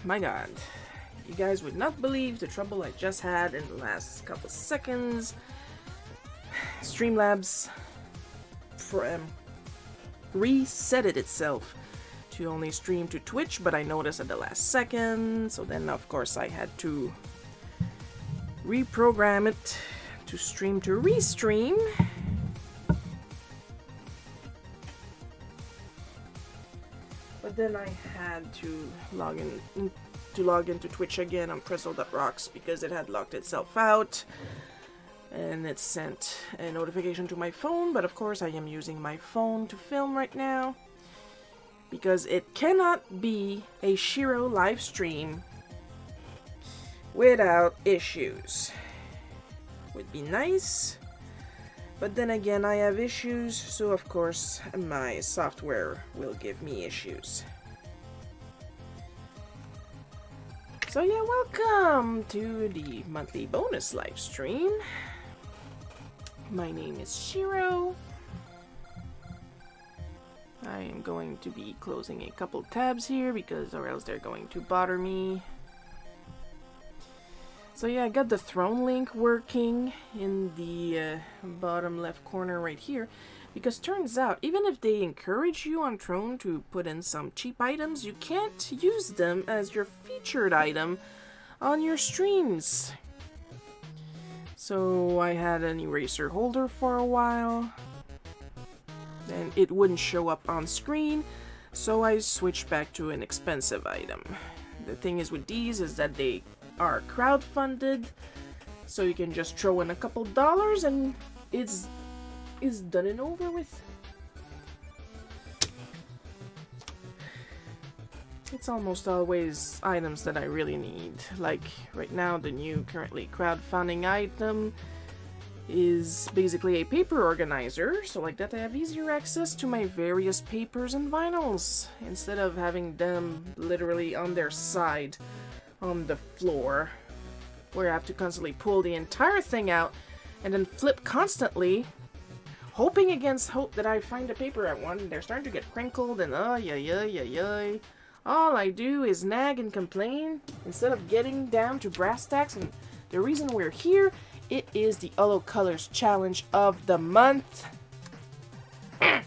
my god. You guys would not believe the trouble I just had in the last couple seconds. Streamlabs resetted itself to only stream to Twitch, but I noticed at the last second, so then of course I had to reprogram it to stream to restream. But then I had to log into Twitch again on Presto.rocks because it had locked itself out. And it sent a notification to my phone, but of course I am using my phone to film right now. Because it cannot be a Shiro live stream without issues. Would be nice. But then again, I have issues, so of course my software will give me issues. So yeah, welcome to the monthly bonus live stream. My name is Shiro. I am going to be closing a couple tabs here because or else they're going to bother me. So yeah, I got the throne link working in the bottom left corner right here, because turns out even if they encourage you on Throne to put in some cheap items, you can't use them as your featured item on your streams. So I had an eraser holder for a while, and it wouldn't show up on screen, so I switched back to an expensive item. The thing is with these is that they are crowdfunded, so you can just throw in a couple dollars and it's done and over with. It's almost always items that I really need. Like right now, the new currently crowdfunding item is basically a paper organizer, so like that I have easier access to my various papers and vinyls instead of having them literally on their side on the floor, where I have to constantly pull the entire thing out and then flip constantly, hoping against hope that I find a paper I want, and they're starting to get crinkled and all I do is nag and complain instead of getting down to brass tacks. And the reason we're here, it is the Olo Colors Challenge of the month. I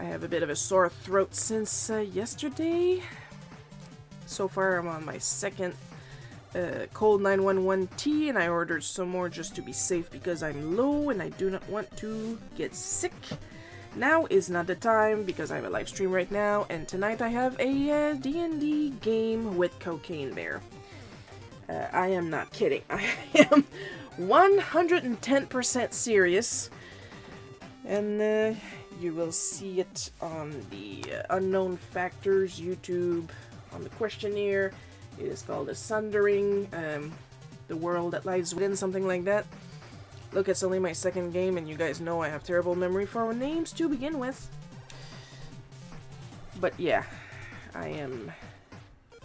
have a bit of a sore throat since yesterday. So far, I'm on my second cold 911 tea, and I ordered some more just to be safe because I'm low and I do not want to get sick. Now is not the time because I have a live stream right now, and tonight I have a D&D game with Cocaine Bear. I am not kidding. I am 110% serious, and you will see it on the Unknown Factors YouTube. On the questionnaire, it is called Sundering, the world that lies within, something like that. Look, it's only my second game, and you guys know I have terrible memory for names to begin with. But yeah, I am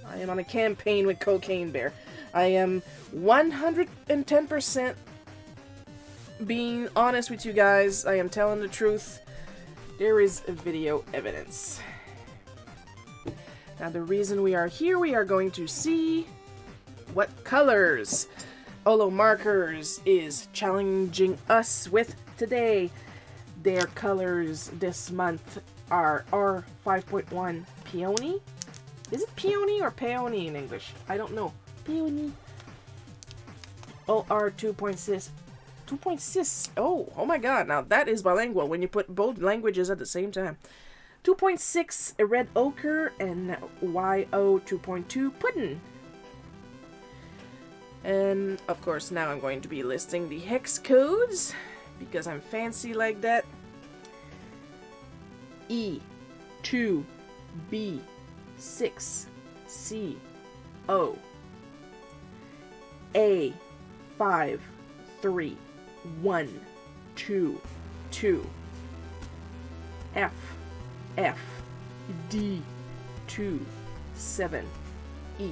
on a campaign with Cocaine Bear. I am 110% being honest with you guys. I am telling the truth. There is video evidence. Now the reason we are here, we are going to see what colors Olo Markers is challenging us with today. Their colors this month are R5.1 Peony. Is it Peony or Peony in English? I don't know. Peony. OR 2.6. 2.6. Oh my god. Now that is bilingual when you put both languages at the same time. 2.6 Red Ochre and YO 2.2 Puddin'. And of course now I'm going to be listing the hex codes because I'm fancy like that. E2 B6 C O A5 3 1 2 2 F F D 2 7 E.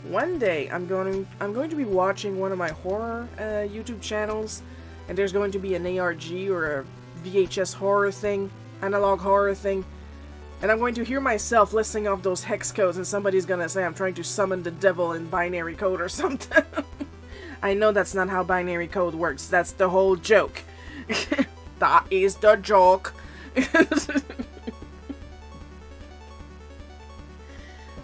One day I'm going to be watching one of my horror YouTube channels, and there's going to be an ARG or a VHS horror thing, analog horror thing, And I'm going to hear myself listing off those hex codes, and somebody's gonna say I'm trying to summon the devil in binary code or something. I know that's not how binary code works. That's the whole joke. That is the joke.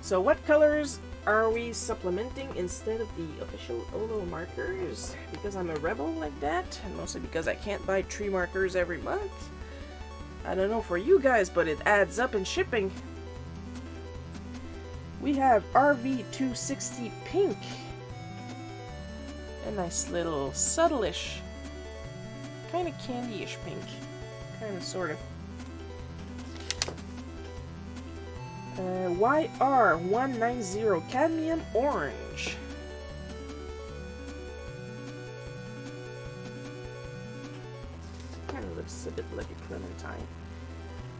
So what colors are we supplementing instead of the official Olo markers? Because I'm a rebel like that, and mostly because I can't buy tree markers every month. I don't know for you guys, but it adds up in shipping. We have RV260 pink. A nice little subtle-ish, kind of candy-ish pink. Kind of, sort of. YR190 cadmium orange. Kind of looks a bit like a clementine.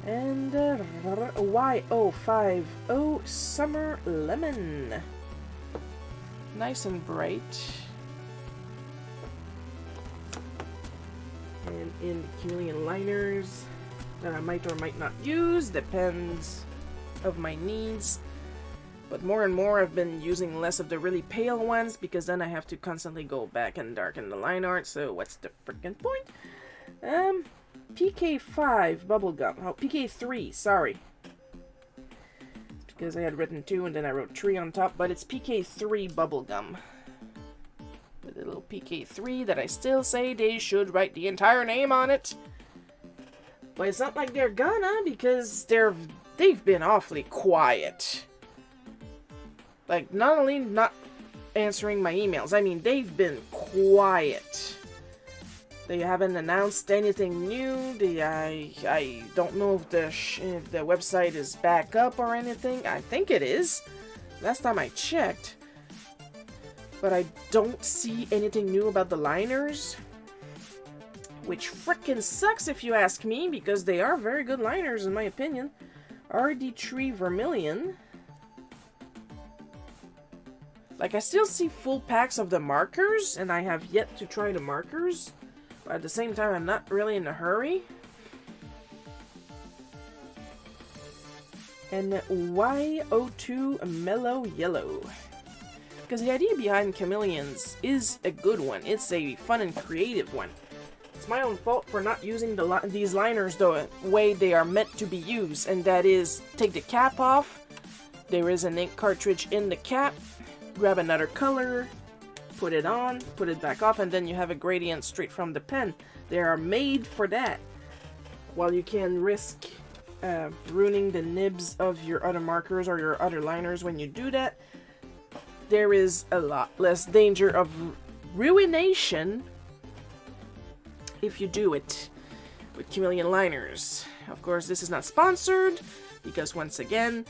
And Y050 summer lemon. Nice and bright. And in the chameleon liners that I might or might not use, depends of my needs. But more and more I've been using less of the really pale ones, because then I have to constantly go back and darken the line art, so what's the freaking point? PK5 bubblegum. Oh, PK3, sorry. It's because I had written 2 and then I wrote 3 on top, but it's PK3 bubblegum. With a little PK3 that I still say they should write the entire name on it. But it's not like they're gonna, because they've been awfully quiet. Like, not only not answering my emails, I mean, they've been quiet. They haven't announced anything new. I don't know if the website is back up or anything. I think it is. Last time I checked. But I don't see anything new about the liners. Which frickin' sucks if you ask me, because they are very good liners in my opinion. RD3 Vermilion. Like, I still see full packs of the markers, and I have yet to try the markers. But at the same time, I'm not really in a hurry. And Y02 Mellow Yellow. Because the idea behind chameleons is a good one. It's a fun and creative one. It's my own fault for not using these liners the way they are meant to be used. And that is, take the cap off. There is an ink cartridge in the cap. Grab another color. Put it on, put it back off, and then you have a gradient straight from the pen. They are made for that. While you can risk ruining the nibs of your other markers or your other liners when you do that, there is a lot less danger of ruination if you do it with chameleon liners. Of course, this is not sponsored, because once again,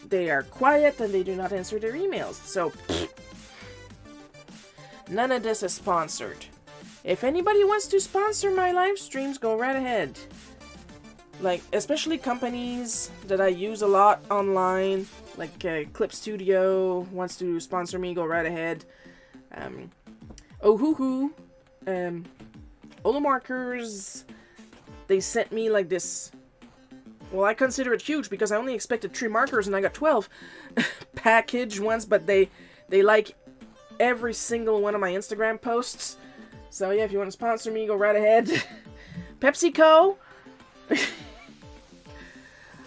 they are quiet and they do not answer their emails. So, none of this is sponsored. If anybody wants to sponsor my live streams, go right ahead. Like, especially companies that I use a lot online, like Clip Studio wants to sponsor me, go right ahead. Olo Markers, they sent me like this. Well, I consider it huge because I only expected 3 markers and I got 12 packaged ones, but they like every single one of my Instagram posts. So yeah, if you want to sponsor me, go right ahead. PepsiCo,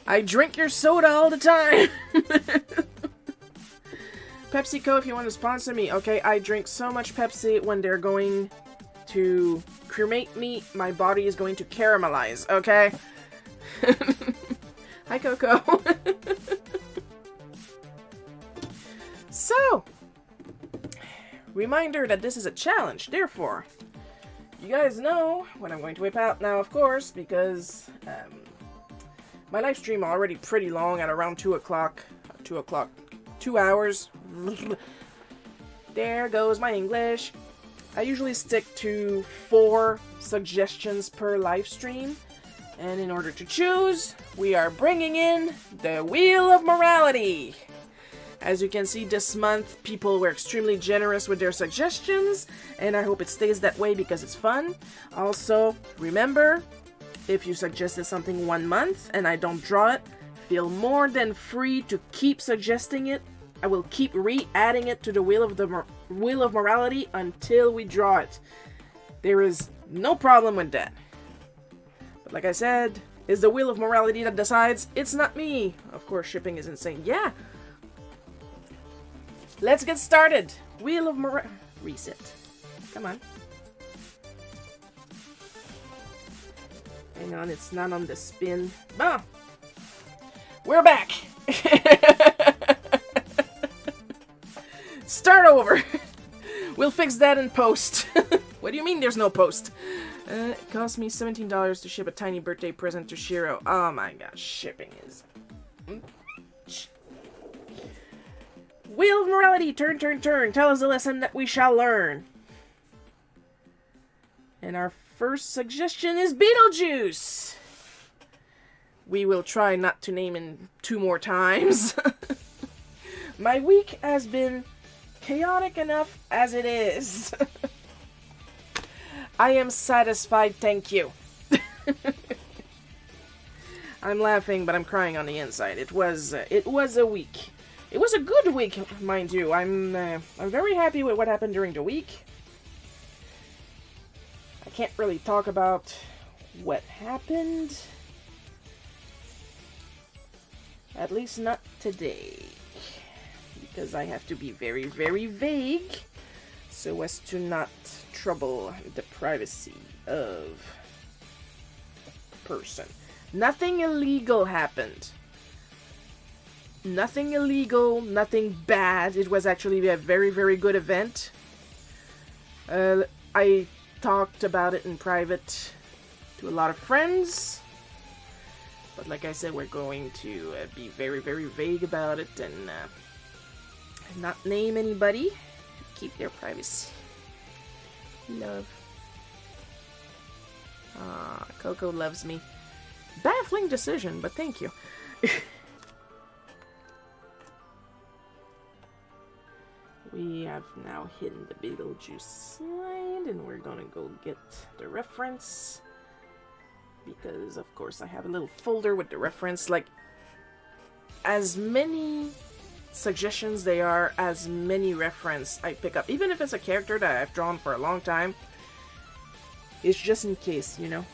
I drink your soda all the time. PepsiCo, if you want to sponsor me, okay, I drink so much Pepsi. When they're going to cremate me, my body is going to caramelize, okay? Hi, Coco. So, reminder that this is a challenge, therefore, you guys know when I'm going to whip out now, of course, because my live stream already pretty long at around 2 o'clock. 2 hours. There goes my English. I usually stick to 4 suggestions per live stream. And in order to choose, we are bringing in the Wheel of Morality. As you can see, this month, people were extremely generous with their suggestions, and I hope it stays that way because it's fun. Also, remember, If you suggested something 1 month and I don't draw it, feel more than free to keep suggesting it. I will keep re-adding it to the wheel of morality until we draw it. There is no problem with that. But like I said, it's the wheel of morality that decides. It's not me. Of course, shipping is insane. Yeah. Let's get started. Wheel of morality. Reset. Come on. Hang on, it's not on the spin. Ah! We're back! Start over! We'll fix that in post. What do you mean there's no post? It cost me $17 to ship a tiny birthday present to Shiro. Oh my gosh, shipping is... Wheel of morality, turn, turn, turn. Tell us the lesson that we shall learn. And our first suggestion is Beetlejuice. We will try not to name him 2 more times. My week has been chaotic enough as it is. I am satisfied, thank you. I'm laughing, but I'm crying on the inside. It was a week. It was a good week, mind you. I'm very happy with what happened during the week. I can't really talk about what happened. At least not today. Because I have to be very, very vague so as to not trouble the privacy of the person. Nothing illegal happened. Nothing illegal, nothing bad. It was actually a very, very good event. I talked about it in private to a lot of friends. But like I said, we're going to be very, very vague about it and not name anybody. Keep their privacy. Love. Coco loves me. Baffling decision, but thank you. We have now hidden the Beetlejuice slide, and we're gonna go get the reference. Because, of course, I have a little folder with the reference. Like, as many suggestions they are, as many reference I pick up. Even if it's a character that I've drawn for a long time, it's just in case, you know?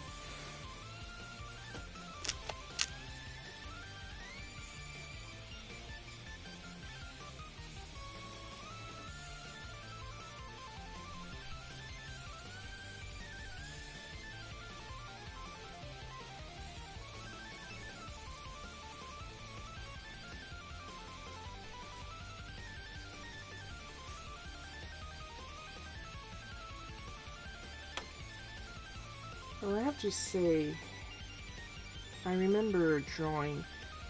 Well, I have to say, I remember drawing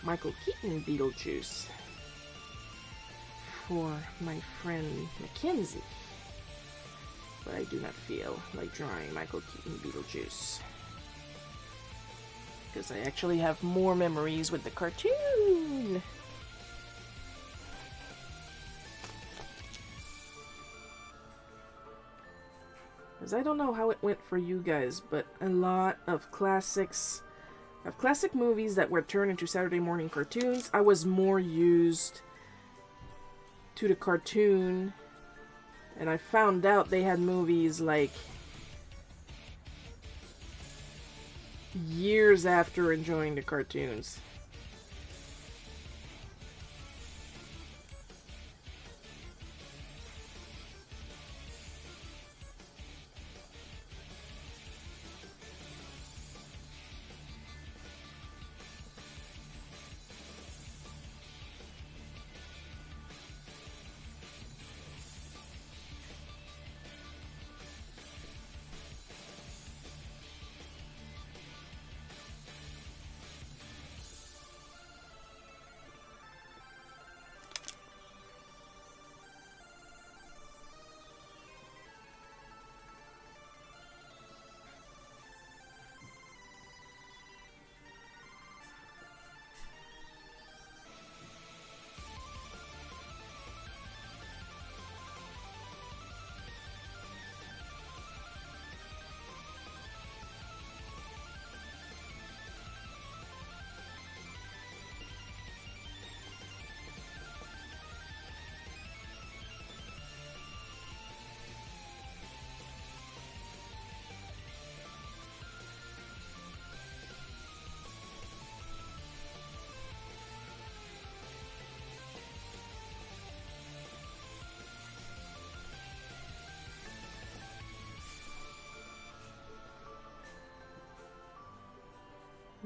Michael Keaton Beetlejuice for my friend Mackenzie, but I do not feel like drawing Michael Keaton Beetlejuice because I actually have more memories with the cartoon. Because I don't know how it went for you guys, but a lot of classic movies that were turned into Saturday morning cartoons, I was more used to the cartoon, and I found out they had movies like years after enjoying the cartoons.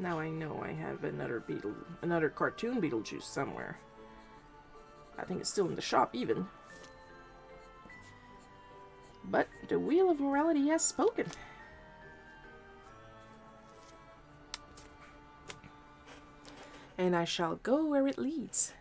Now I know I have another cartoon Beetlejuice somewhere. I think it's still in the shop even. But the Wheel of Morality has spoken. And I shall go where it leads.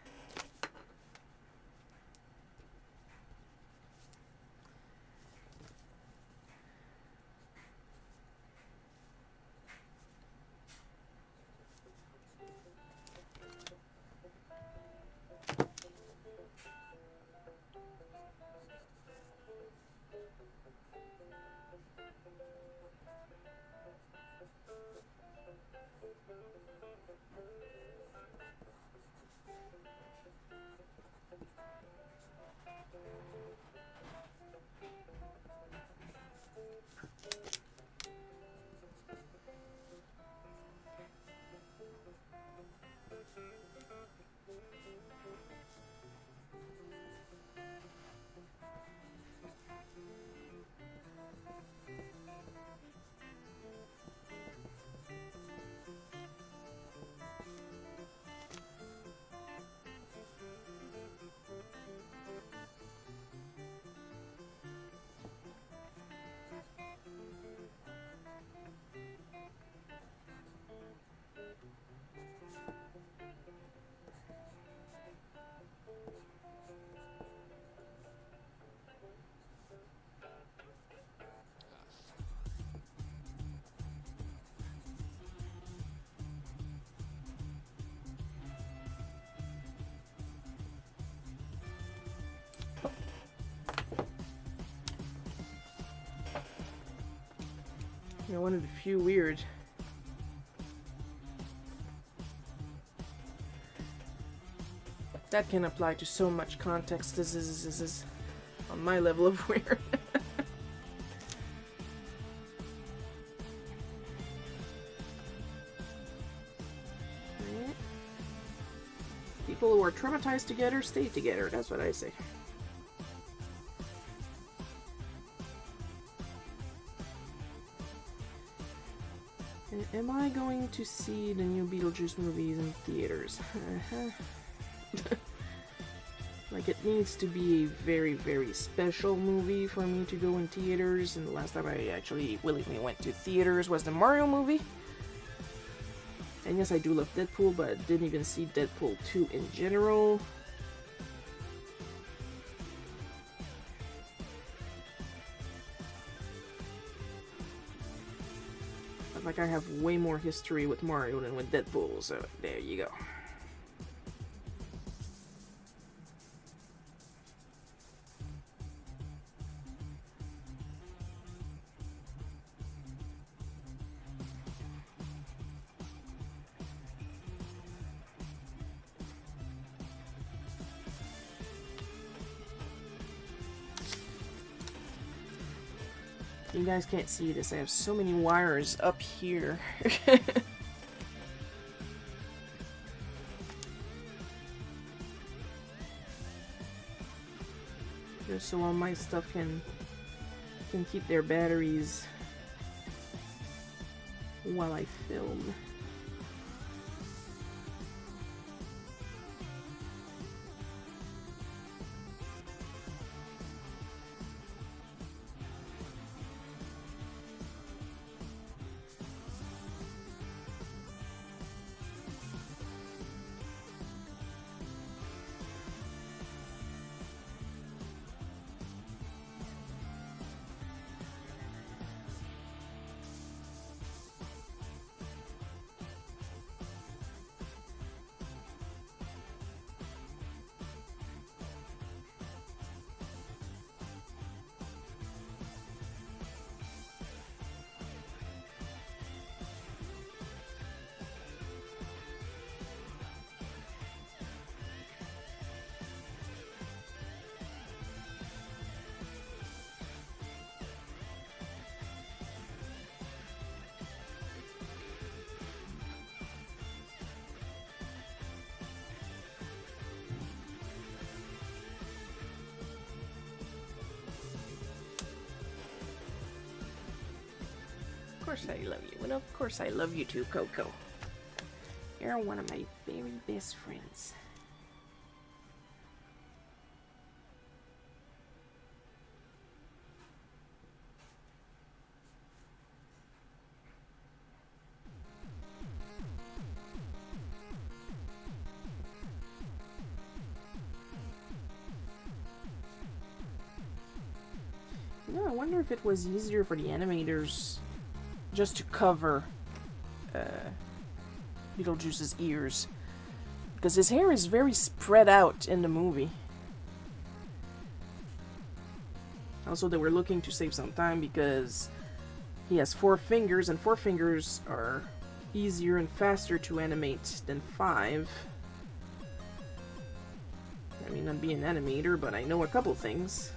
You know, one of the few weird that can apply to so much context. This is on my level of weird. People who are traumatized together stay together. That's what I say. And am I going to see the new Beetlejuice movies in theaters? Like, it needs to be a very, very special movie for me to go in theaters, and the last time I actually willingly went to theaters was the Mario movie. And yes, I do love Deadpool, but I didn't even see Deadpool 2 in general. But like, I have way more history with Mario than with Deadpool, so there you go. You guys can't see this. I have so many wires up here. Just so all my stuff can keep their batteries while I film. Of course I love you, and of course I love you too, Coco. You're one of my very best friends. No, I wonder if it was easier for the animators just to cover Beetlejuice's ears. Because his hair is very spread out in the movie. Also, they were looking to save some time because he has 4 fingers, and 4 fingers are easier and faster to animate than 5. I may not be an animator, but I know a couple things.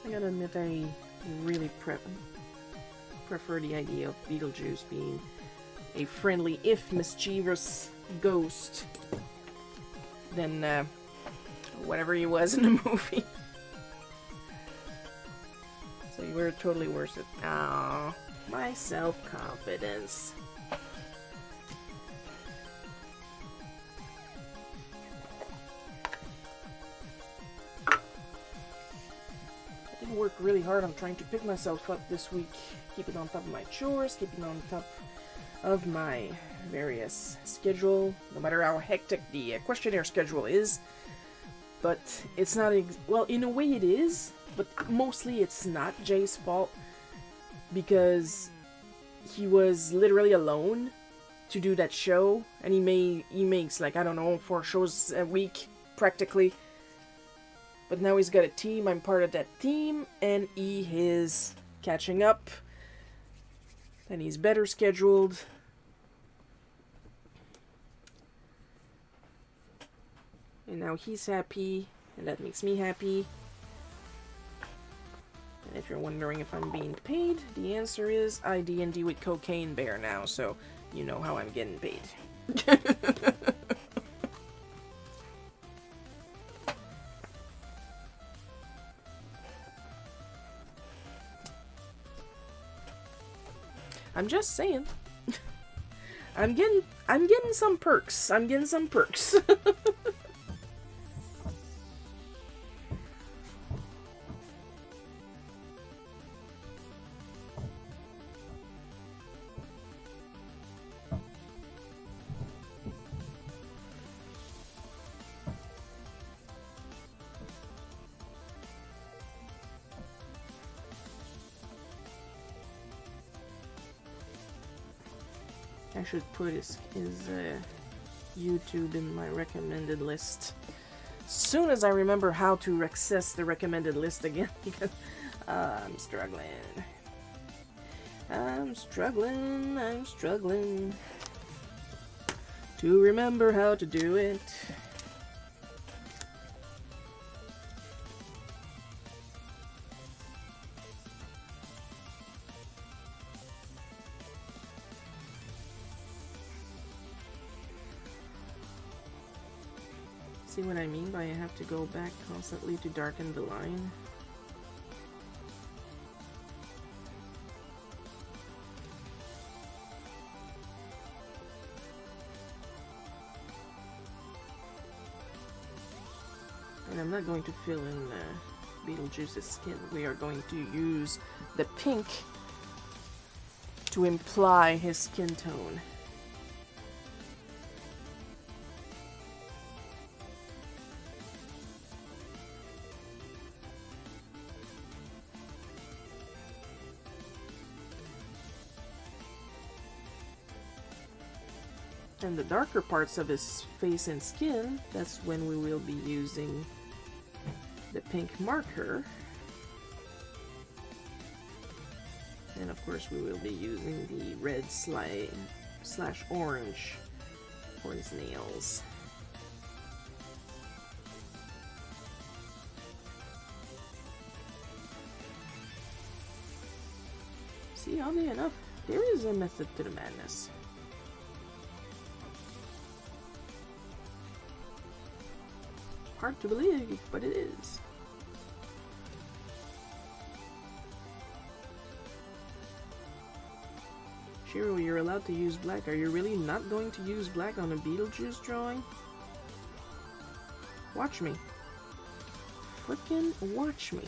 I gotta admit, I really prefer the idea of Beetlejuice being a friendly, if mischievous, ghost than whatever he was in the movie. So you were totally worth it. Aww, my self-confidence. Work really hard on trying to pick myself up this week, keeping on top of my chores, keeping on top of my various schedule, no matter how hectic the questionnaire schedule is. But it's not, well, in a way it is, but mostly it's not Jay's fault, because he was literally alone to do that show, and he makes like, I don't know, 4 shows a week practically. But now he's got a team, I'm part of that team, and he is catching up. And he's better scheduled. And now he's happy, and that makes me happy. And if you're wondering if I'm being paid, the answer is I D&D with Cocaine Bear now, so you know how I'm getting paid. I'm just saying. I'm getting some perks. I'm getting some perks. I should put his YouTube in my recommended list. As soon as I remember how to access the recommended list again, because I'm struggling. I'm struggling to remember how to do it. See what I mean by I have to go back constantly to darken the line? And I'm not going to fill in Beetlejuice's skin. We are going to use the pink to imply his skin tone. and the darker parts of his face and skin, that's when we will be using the pink marker. And of course we will be using the red slash orange for his nails. See, oddly enough, there is a method to the madness. Hard to believe, but it is. Shiro, you're allowed to use black. Are you really not going to use black on a Beetlejuice drawing? Watch me. Frickin' watch me.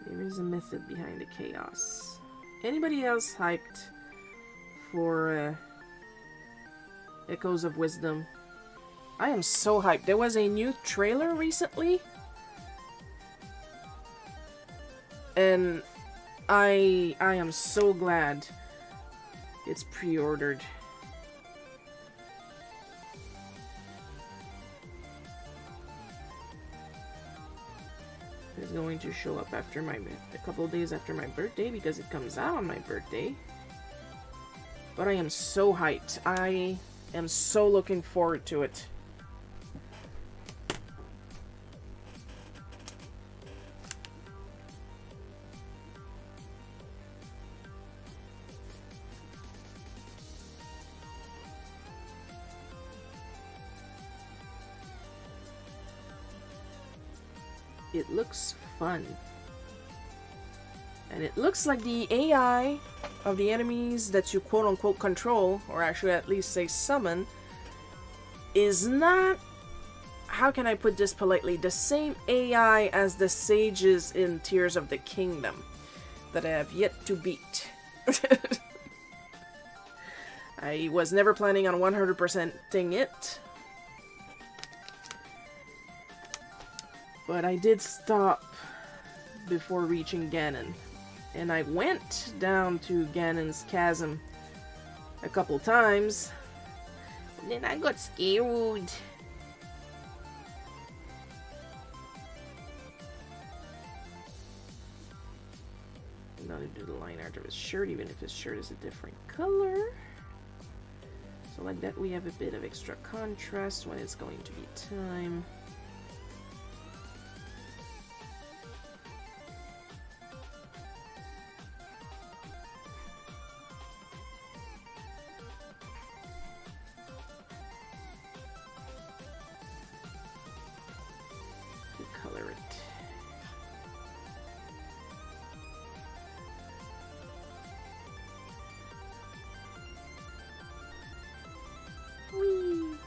There is a method behind the chaos. Anybody else hyped for Echoes of Wisdom? I am so hyped. There was a new trailer recently, and I am so glad it's pre-ordered. It's going to show up after a couple of days after my birthday because it comes out on my birthday. But I am so hyped. I am so looking forward to it. It looks fun. And it looks like the AI of the enemies that you quote-unquote control, or actually at least say summon, is not, how can I put this politely, the same AI as the sages in Tears of the Kingdom that I have yet to beat. I was never planning on 100%ing it, but I did stop before reaching Ganon. And I went down to Ganon's chasm a couple times. And then I got scared. I'm gonna do the line art of his shirt, even if his shirt is a different color. So like that we have a bit of extra contrast when it's going to be time. Color it. Whee!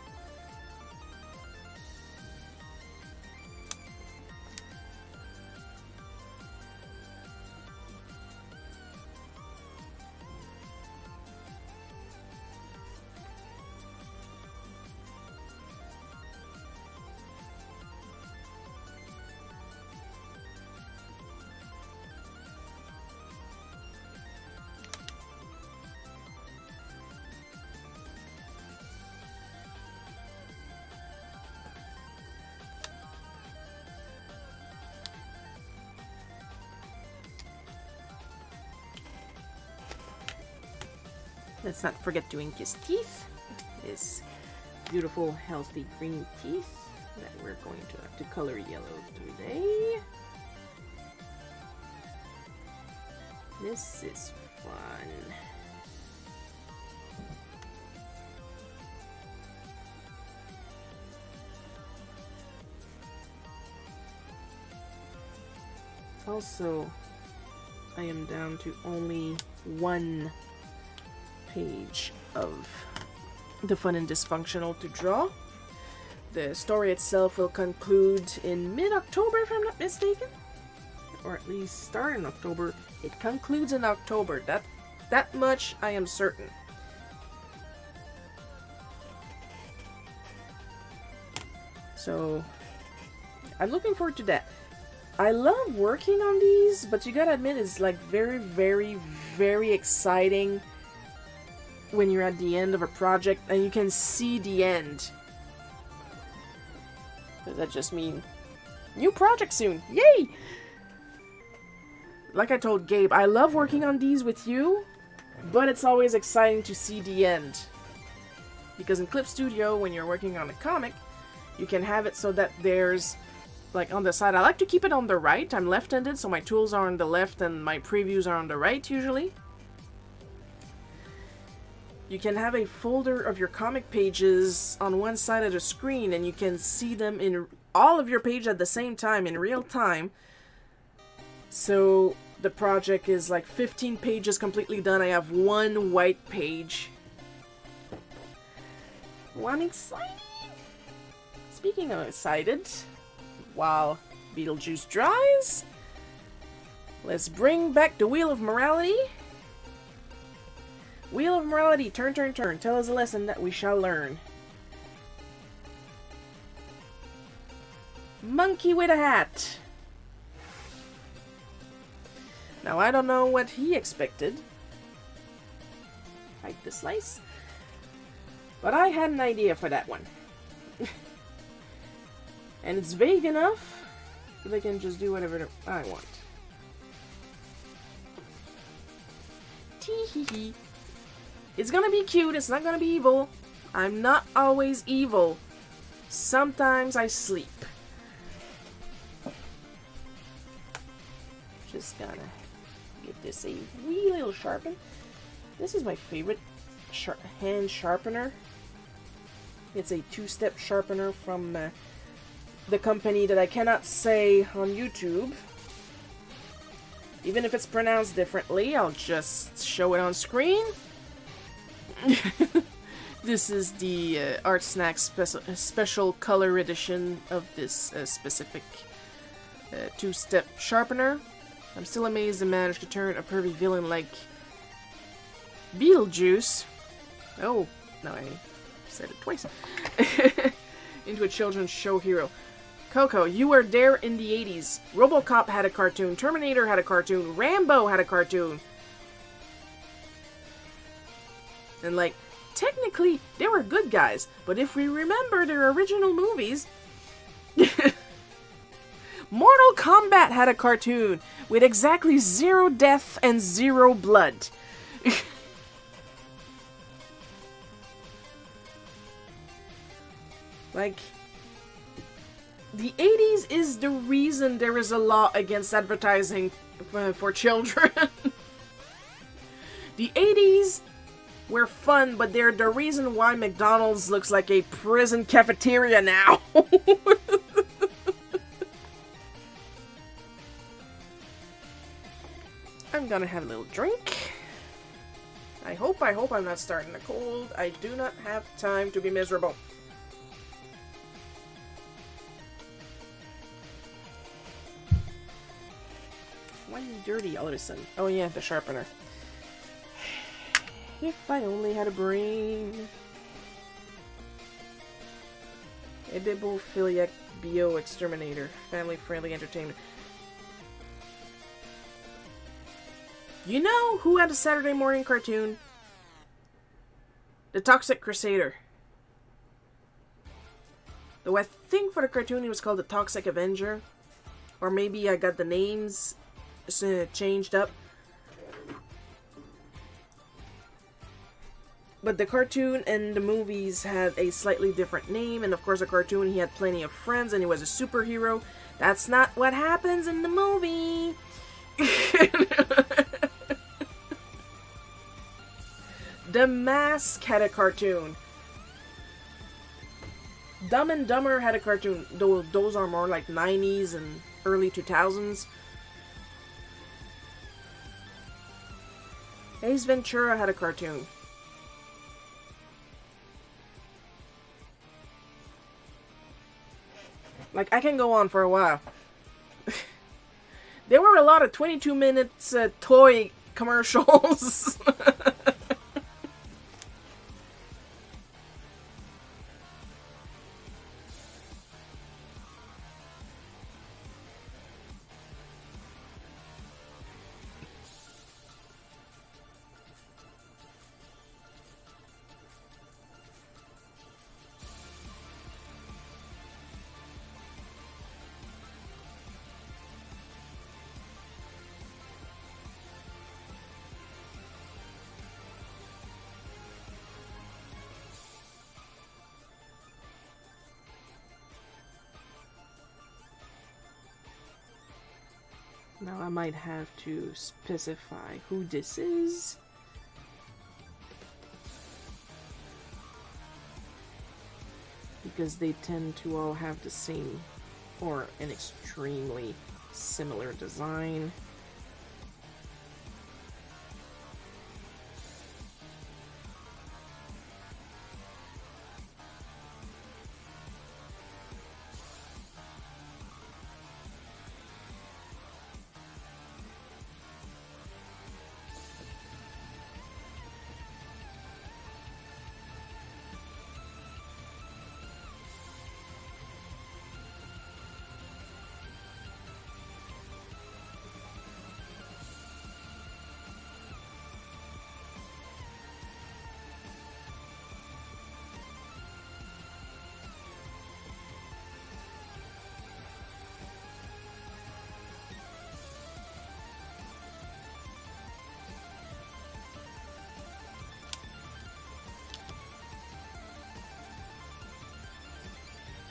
Let's not forget to ink his teeth. His beautiful, healthy green teeth that we're going to have to color yellow today. This is fun. Also, I am down to only one page of the Fun and Dysfunctional to draw. The story itself will conclude in mid-October, if I'm not mistaken, or at least start in October. It concludes in October. That much I am certain. So, I'm looking forward to that. I love working on these, but you gotta admit it's like very, very, very exciting when you're at the end of a project and you can see the end. Does that just mean new project soon? Yay! Like I told Gabe, I love working on these with you, but it's always exciting to see the end. Because in Clip Studio, when you're working on a comic, you can have it so that there's, like, on the side. I like to keep it on the right. I'm left-handed, so my tools are on the left and my previews are on the right, usually. You can have a folder of your comic pages on one side of the screen, and you can see them in all of your pages at the same time, in real time. So the project is like 15 pages completely done. I have one white page. Oh, I'm excited! Speaking of excited, while Beetlejuice dries, let's bring back the Wheel of Morality. Wheel of Morality, turn, turn, turn. Tell us a lesson that we shall learn. Monkey with a hat. Now, I don't know what he expected. Hide the slice. But I had an idea for that one. And it's vague enough that I can just do whatever I want. Tee-hee-hee. It's gonna be cute, it's not gonna be evil. I'm not always evil. Sometimes I sleep. Just gotta give this a wee little sharpen. This is my favorite hand sharpener. It's a two-step sharpener from the company that I cannot say on YouTube. Even if it's pronounced differently, I'll just show it on screen. This is the Art Snack special color edition of this specific two-step sharpener. I'm still amazed I managed to turn a pervy villain like Beetlejuice. Oh, no, I said it twice. Into a children's show hero. Coco, you were there in the 80s. RoboCop had a cartoon. Terminator had a cartoon. Rambo had a cartoon. And, like, technically, they were good guys. But if we remember their original movies... Mortal Kombat had a cartoon with exactly 0 death and 0 blood. Like, the 80s is the reason there is a law against advertising for children. The 80s were fun, but they're the reason why McDonald's looks like a prison cafeteria now. I'm gonna have a little drink. I hope I'm not starting a cold. I do not have time to be miserable. Why are you dirty all of a sudden? Oh yeah, the sharpener. If I only had a brain. Edible Philiac Bio Exterminator. Family-friendly entertainment. You know who had a Saturday morning cartoon? The Toxic Crusader. Though I think for the cartoon it was called the Toxic Avenger. Or maybe I got the names changed up. But the cartoon and the movies had a slightly different name. And of course the cartoon, he had plenty of friends and he was a superhero. That's not what happens in the movie. The Mask had a cartoon. Dumb and Dumber had a cartoon. Those are more like 90s and early 2000s. Ace Ventura had a cartoon. Like, I can go on for a while. There were a lot of 22 minutes toy commercials. Now I might have to specify who this is. Because they tend to all have the same or an extremely similar design.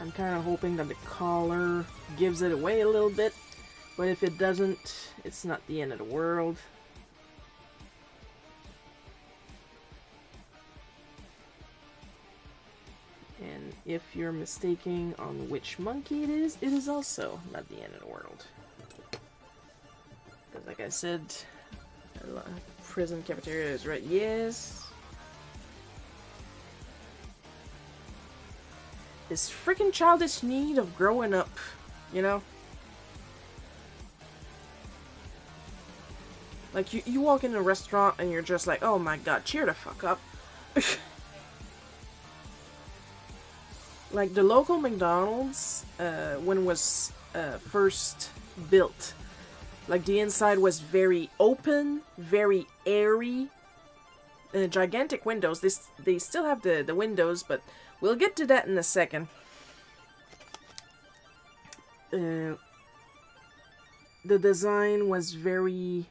I'm kind of hoping that the color gives it away a little bit, but if it doesn't, it's not the end of the world. And if you're mistaking on which monkey it is also not the end of the world. Because like I said, prison cafeteria is right, yes. This freaking childish need of growing up, you know? Like, you walk in a restaurant and you're just like, oh my god, cheer the fuck up. Like, the local McDonald's, when it was first built, like, the inside was very open, very airy, gigantic windows. They still have the windows, but we'll get to that in a second. The design was very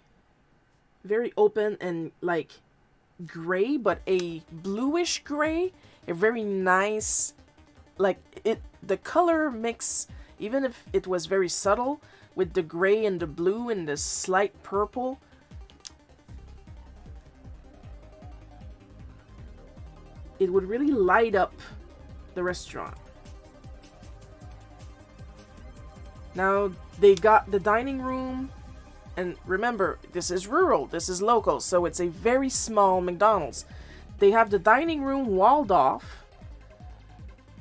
open and like gray, but a bluish gray. A very nice, like the color mix, even if it was very subtle, with the gray and the blue and the slight purple. It would really light up the restaurant. Now, they got the dining room, and remember, this is rural, this is local, so it's a very small McDonald's. They have the dining room walled off.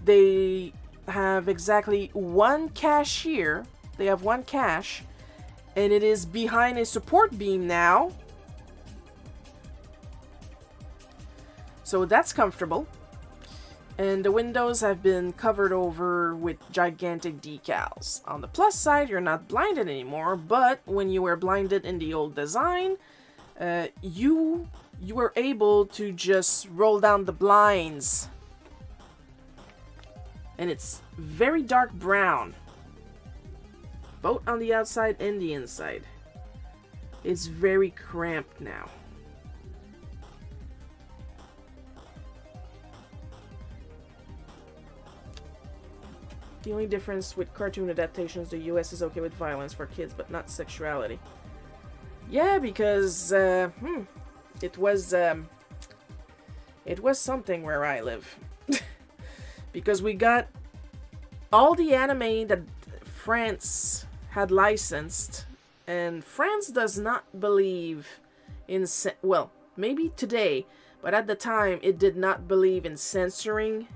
They have exactly one cashier. They have one cash, and it is behind a support beam now. So that's comfortable. And the windows have been covered over with gigantic decals. On the plus side, you're not blinded anymore, but when you were blinded in the old design, you were able to just roll down the blinds. And it's very dark brown, both on the outside and the inside. It's very cramped now. The only difference with cartoon adaptations, the US is okay with violence for kids, but not sexuality. Yeah, because it was something where I live. Because we got all the anime that France had licensed, and France does not believe in well, maybe today, but at the time it did not believe in censoring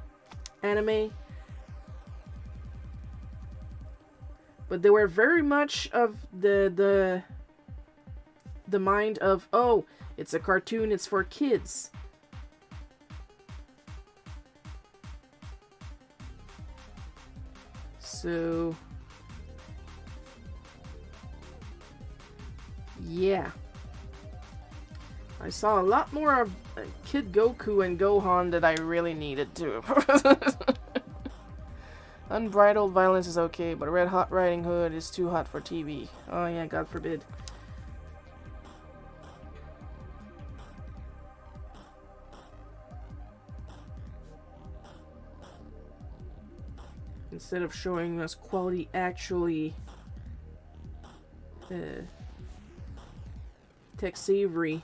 anime. But they were very much of the mind of, oh, it's a cartoon, it's for kids. So yeah. I saw a lot more of Kid Goku and Gohan that I really needed to. Unbridled violence is okay, but Red Hot Riding Hood is too hot for TV. Oh yeah, God forbid. Instead of showing us quality actually tech-savory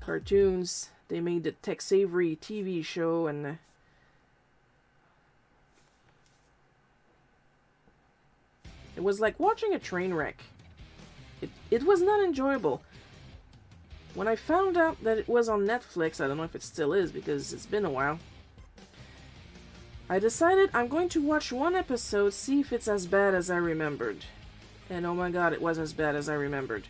cartoons, they made the tech-savory TV show, and it was like watching a train wreck. It was not enjoyable. When I found out that it was on Netflix, I don't know if it still is because it's been a while, I decided I'm going to watch one episode, see if it's as bad as I remembered. And oh my god, it was as bad as I remembered.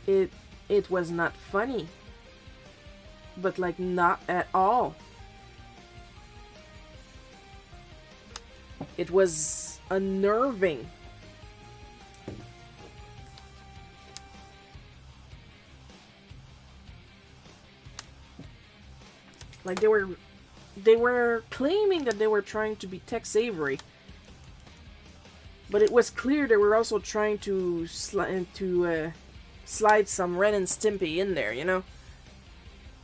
It was not funny. But like, not at all. It was unnerving. Like, they were claiming that they were trying to be tech-savory. But it was clear they were also trying to slide some Ren and Stimpy in there, you know?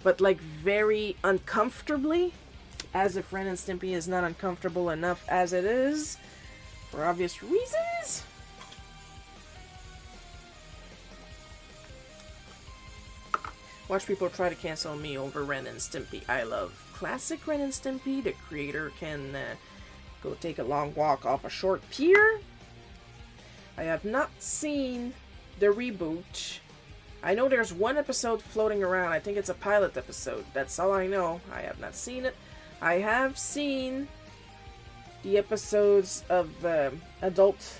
But like very uncomfortably, as if Ren and Stimpy is not uncomfortable enough as it is, for obvious reasons. Watch people try to cancel me over Ren and Stimpy. I love classic Ren and Stimpy. The creator can go take a long walk off a short pier. I have not seen the reboot. I know there's one episode floating around. I think it's a pilot episode. That's all I know. I have not seen it. I have seen the episodes of adult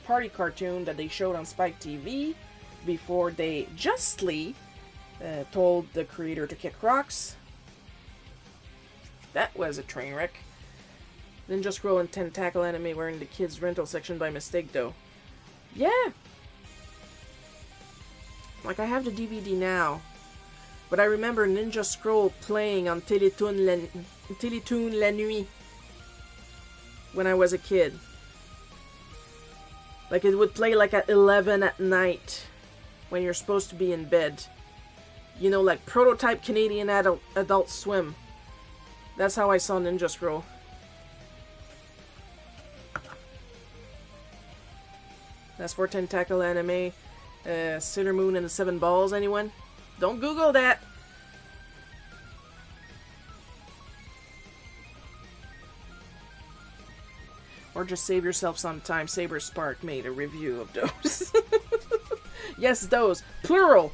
party cartoon that they showed on Spike TV before they justly told the creator to kick rocks. That was a train wreck. Ninja Scroll and Tentacle anime were in the kids' rental section by mistake, though. Yeah! Like, I have the DVD now. But I remember Ninja Scroll playing on Télétoon La Nuit when I was a kid. Like, it would play like at 11 at night when you're supposed to be in bed. You know, like prototype Canadian Adult Swim. That's how I saw Ninja Scroll. That's for Tentacle anime. Sailor Moon and the Seven Balls, anyone? Don't Google that! Or just save yourself some time. Saber Spark made a review of those. Yes, those. Plural!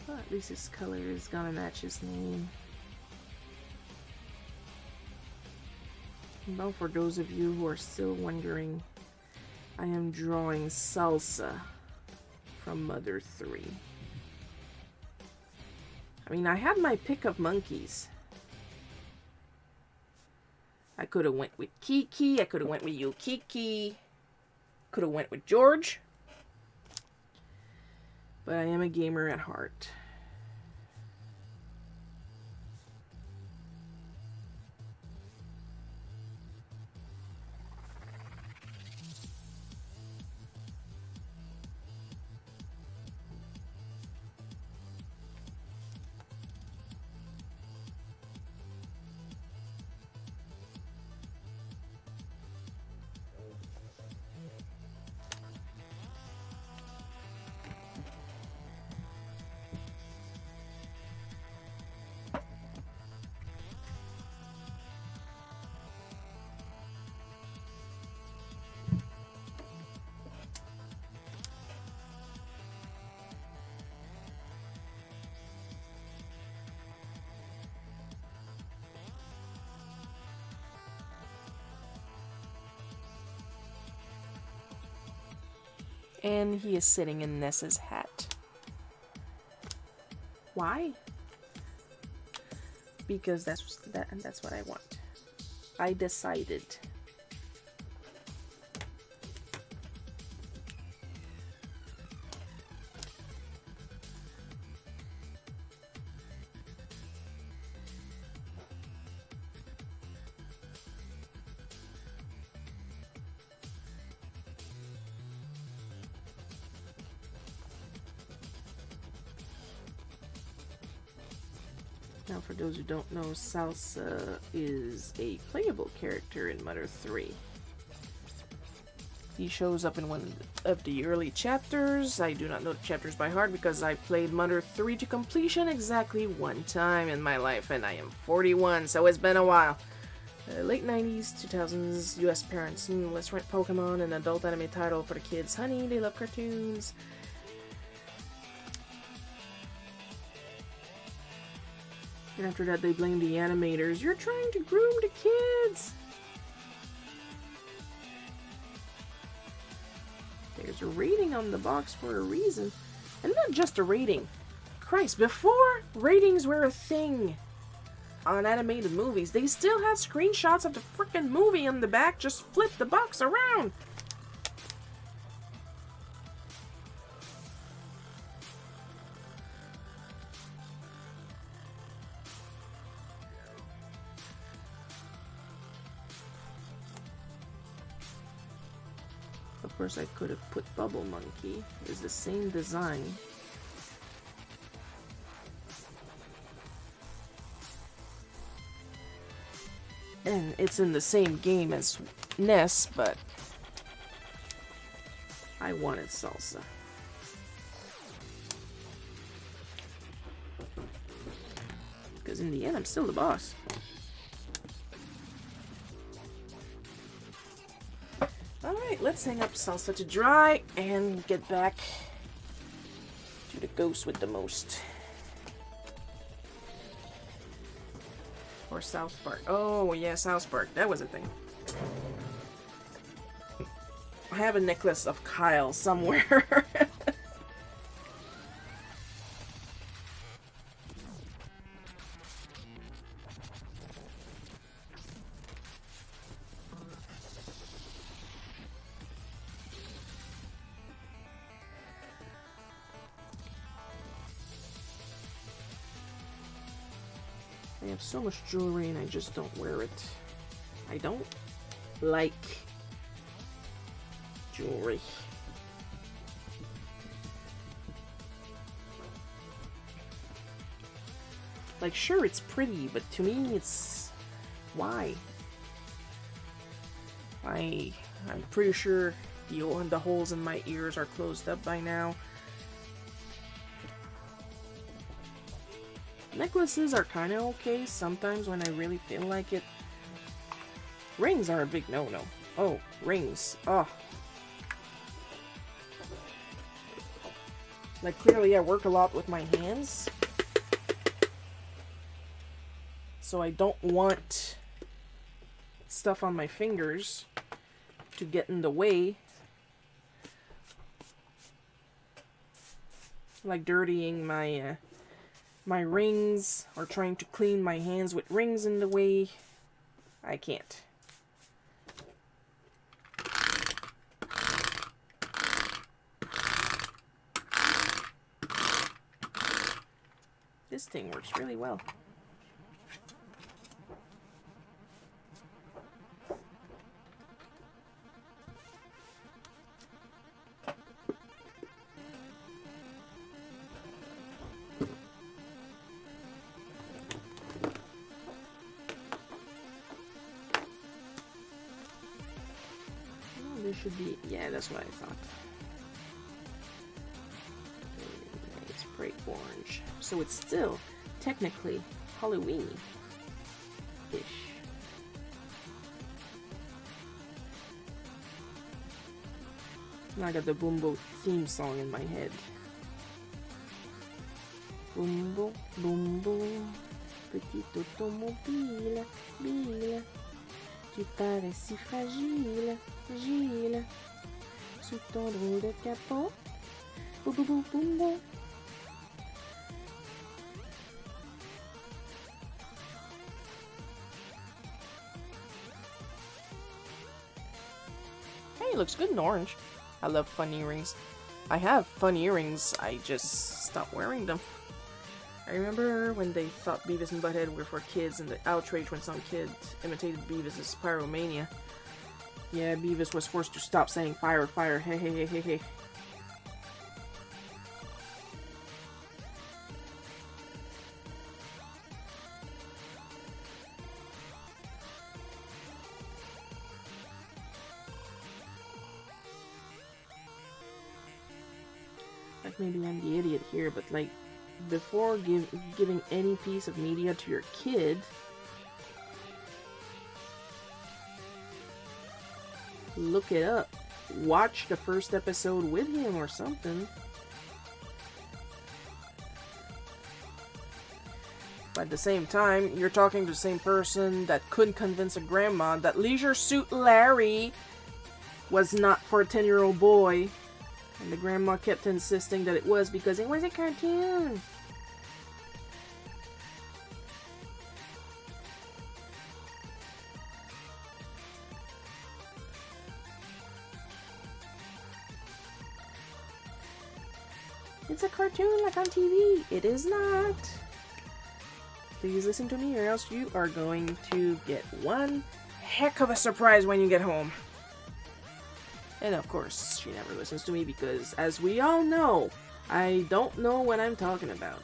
Well, at least his color is gonna match his name. Well, for those of you who are still wondering, I am drawing Salsa from Mother 3. I mean, I had my pick of monkeys. I could have went with Kiki, I could have went with Yukiki, could have went with George. But I am a gamer at heart. And he is sitting in Ness's hat. Why? Because that's what I want. I decided. Now, for those who don't know, Salsa is a playable character in Mother 3. He shows up in one of the early chapters. I do not know the chapters by heart because I played Mother 3 to completion exactly one time in my life, and I am 41, so it's been a while. Late 90s, 2000s, US parents, let's rent Pokemon, an adult anime title for the kids. Honey, they love cartoons. And after that, they blame the animators. You're trying to groom the kids! There's a rating on the box for a reason. And not just a rating. Christ, before ratings were a thing on animated movies, they still had screenshots of the frickin' movie on the back. Just flip the box around. Of course, I could have put Bubble Monkey. It's the same design. And it's in the same game as Ness, but I wanted Salsa. Because in the end, I'm still the boss. Alright, let's hang up Salsa to dry and get back to the ghost with the most. Or South Park. Oh, yeah, South Park. That was a thing. I have a necklace of Kyle somewhere. I have so much jewelry and I just don't wear it. I don't like jewelry. Like, sure, it's pretty, but to me, it's... why? I'm pretty sure the holes in my ears are closed up by now. Necklaces are kind of okay sometimes when I really feel like it. Rings are a big no-no. Oh, rings. Oh. Like, clearly I work a lot with my hands. So I don't want stuff on my fingers to get in the way. Like dirtying my my rings, or trying to clean my hands with rings in the way. I can't. This thing works really well. Should be, yeah, that's what I thought. It's bright orange, so it's still technically Halloween-ish. Now I got the Bumbo theme song in my head. Bumbo, Bumbo, petit automobile, bile. Tu parais si fragile, Gilles. Sous ton drôle de capot. Bou bou bou boum boum. Hey, it looks good in orange. I love fun earrings. I have fun earrings, I just stopped wearing them. I remember when they thought Beavis and Butthead were for kids and the outrage when some kid imitated Beavis' pyromania. Yeah, Beavis was forced to stop saying fire, fire, hey, hey, hey, hey, hey. Like, maybe I'm the idiot here, but like, before giving any piece of media to your kid, look it up. Watch the first episode with him or something. But at the same time, you're talking to the same person that couldn't convince a grandma that Leisure Suit Larry was not for a 10-year-old boy. And the grandma kept insisting that it was because it was a cartoon. It's a cartoon like on TV. It is not. Please listen to me or else you are going to get one heck of a surprise when you get home. And of course, she never listens to me because, as we all know, I don't know what I'm talking about.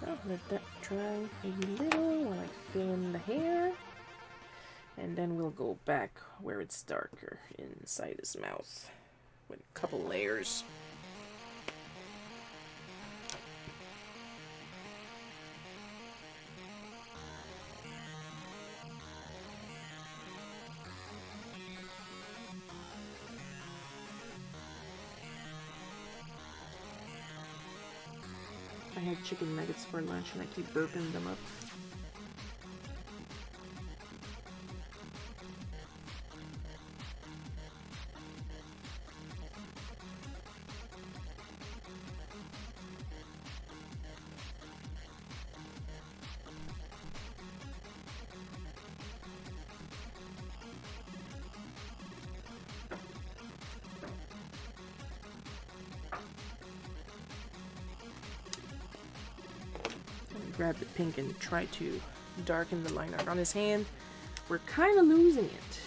I'll let that dry a little while I fill in the hair. And then we'll go back where it's darker inside his mouth with a couple layers. I had chicken nuggets for lunch and I keep burping them up. Grab the pink and try to darken the line art on his hand. We're kind of losing it.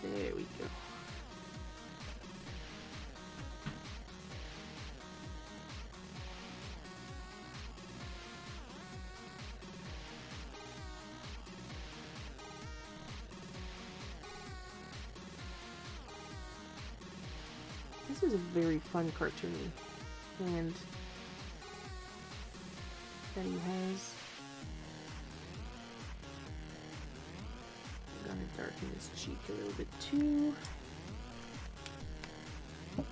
There we go. This is a very fun cartoon, and that he has. I'm gonna darken his cheek a little bit too. I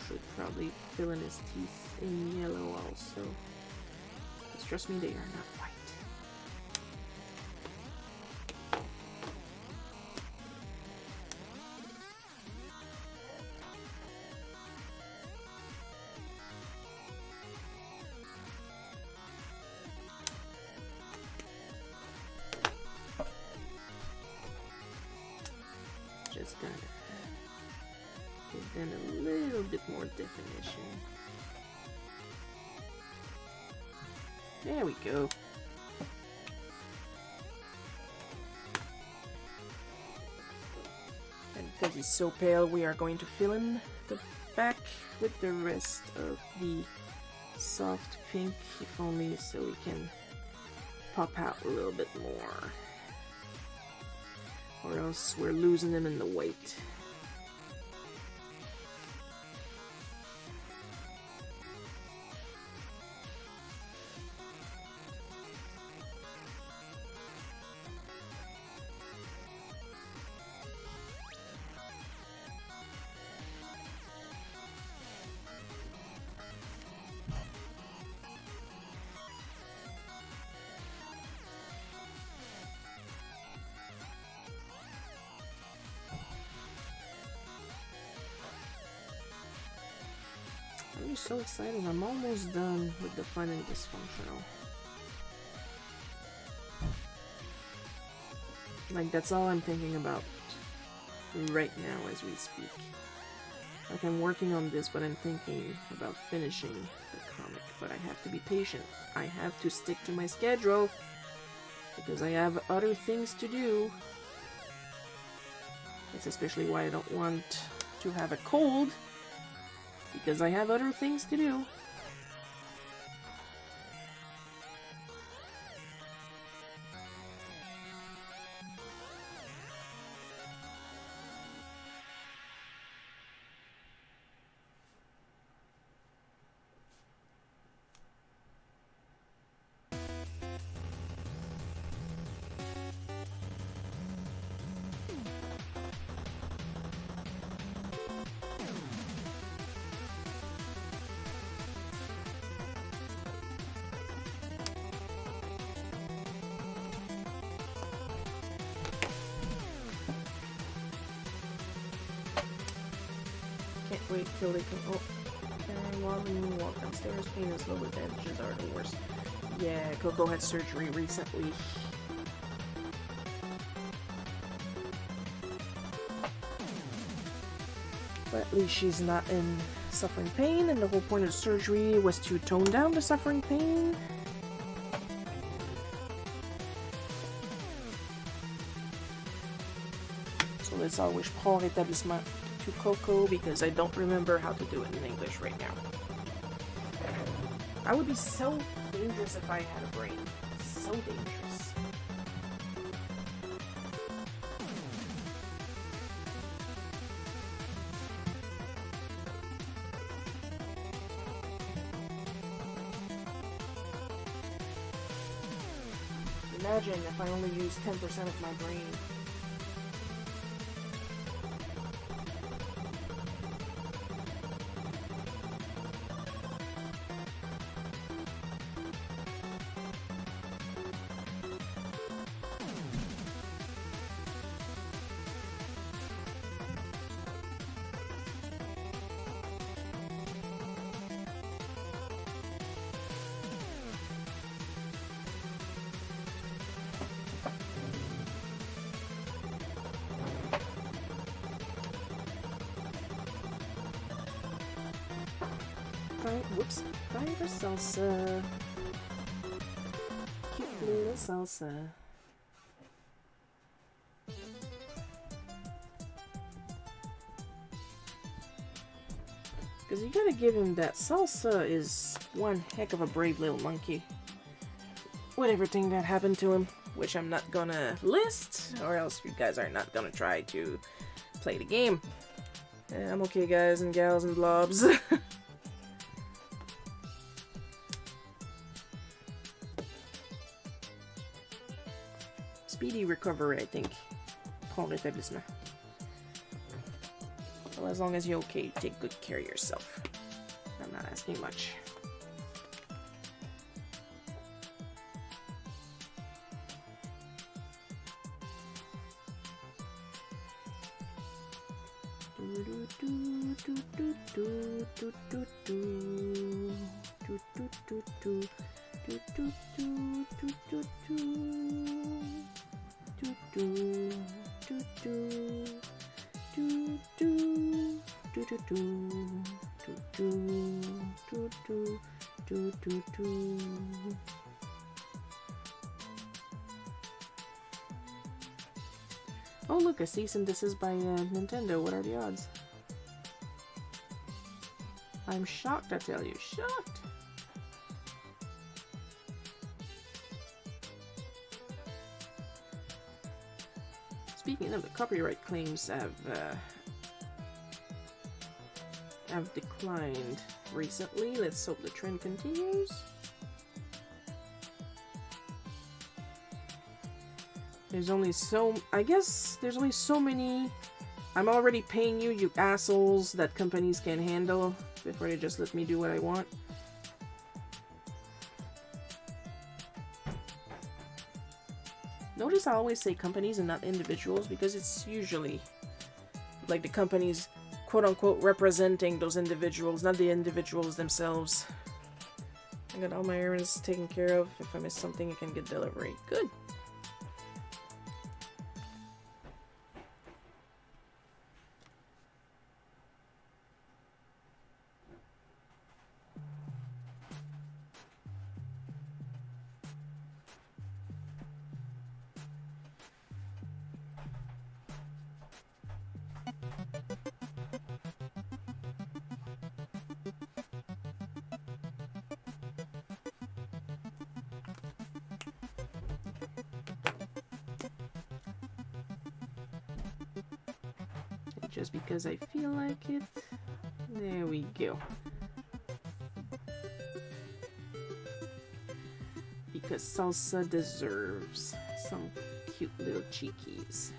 should probably fill in his teeth in yellow also. Because trust me, they are not white. Just gonna give them a little bit more definition. There we go. Because he's so pale, we are going to fill in the back with the rest of the soft pink, if only so we can pop out a little bit more. Or else we're losing him in the white. I'm so excited. I'm almost done with the fun and dysfunctional. Like, that's all I'm thinking about right now as we speak. Like, I'm working on this, but I'm thinking about finishing the comic. But I have to be patient. I have to stick to my schedule because I have other things to do. That's especially why I don't want to have a cold. Because I have other things to do. Can't wait till they come. Oh, and while we walk downstairs, pain and slow advantages are the worst. Yeah, Coco had surgery recently. But at least she's not in suffering pain, and the whole point of the surgery was to tone down the suffering pain. So let's all wish Paul rétablissement to Coco, because I don't remember how to do it in English right now. I would be so dangerous if I had a brain. So dangerous. Imagine if I only used 10% of my brain. Whoops. Fiber salsa. Cute little salsa. Because you gotta give him that. Salsa is one heck of a brave little monkey. With everything that happened to him, which I'm not gonna list, or else you guys are not gonna try to play the game. I'm okay, guys and gals and blobs. Speedy recovery, I think. Prompt rétablissement. Well, as long as you're okay, take good care of yourself. I'm not asking much. Oh look, a cease and desist by Nintendo. What are the odds? I'm shocked, I tell you. Shocked! Speaking of, the copyright claims have declined recently. Let's hope the trend continues. There's only so... I guess there's only so many... I'm already paying you, you assholes, that companies can handle before they just let me do what I want. Notice I always say companies and not individuals, because it's usually like the companies quote-unquote representing those individuals, not the individuals themselves. I got all my errands taken care of. If I miss something, I can get delivery. Good. Just because I feel like it. There we go. Because salsa deserves some cute little cheekies.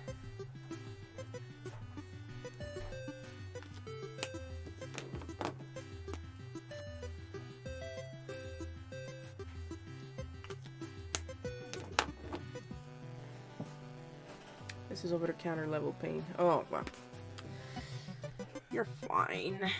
This is over-the-counter level pain. Oh, wow. You're fine.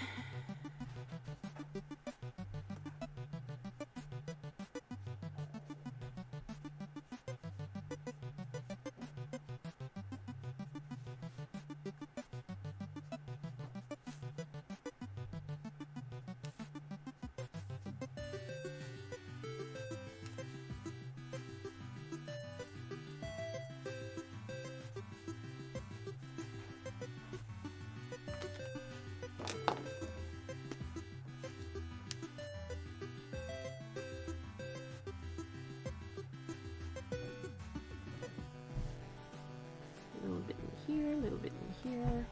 Here, a little bit in here,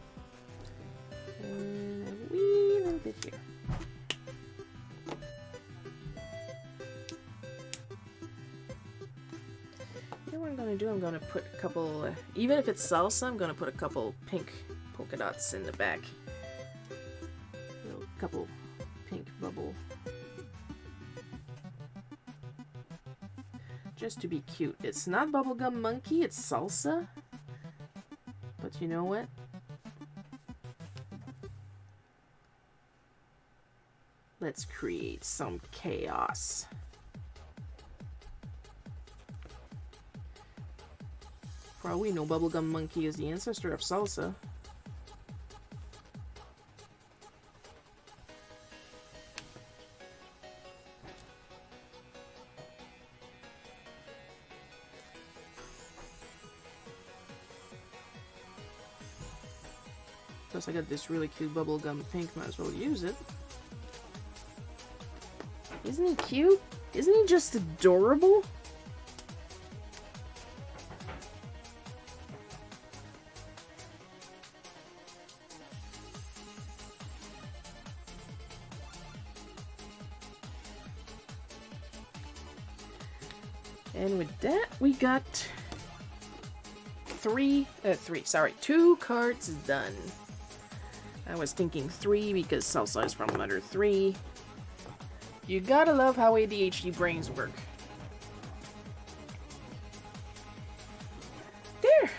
and a wee little bit here. You know what I'm gonna do? I'm gonna put a couple, even if it's salsa, I'm gonna put a couple pink polka dots in the back. A couple pink bubble. Just to be cute. It's not bubblegum monkey, it's salsa. But you know what? Let's create some chaos. For all we know, bubblegum monkey is the ancestor of salsa. Plus I got this really cute bubblegum pink, might as well use it. Isn't he cute? Isn't he just adorable? And with that, we got two cards done. I was thinking 3 because salsa is from letter 3. You gotta love how ADHD brains work. There!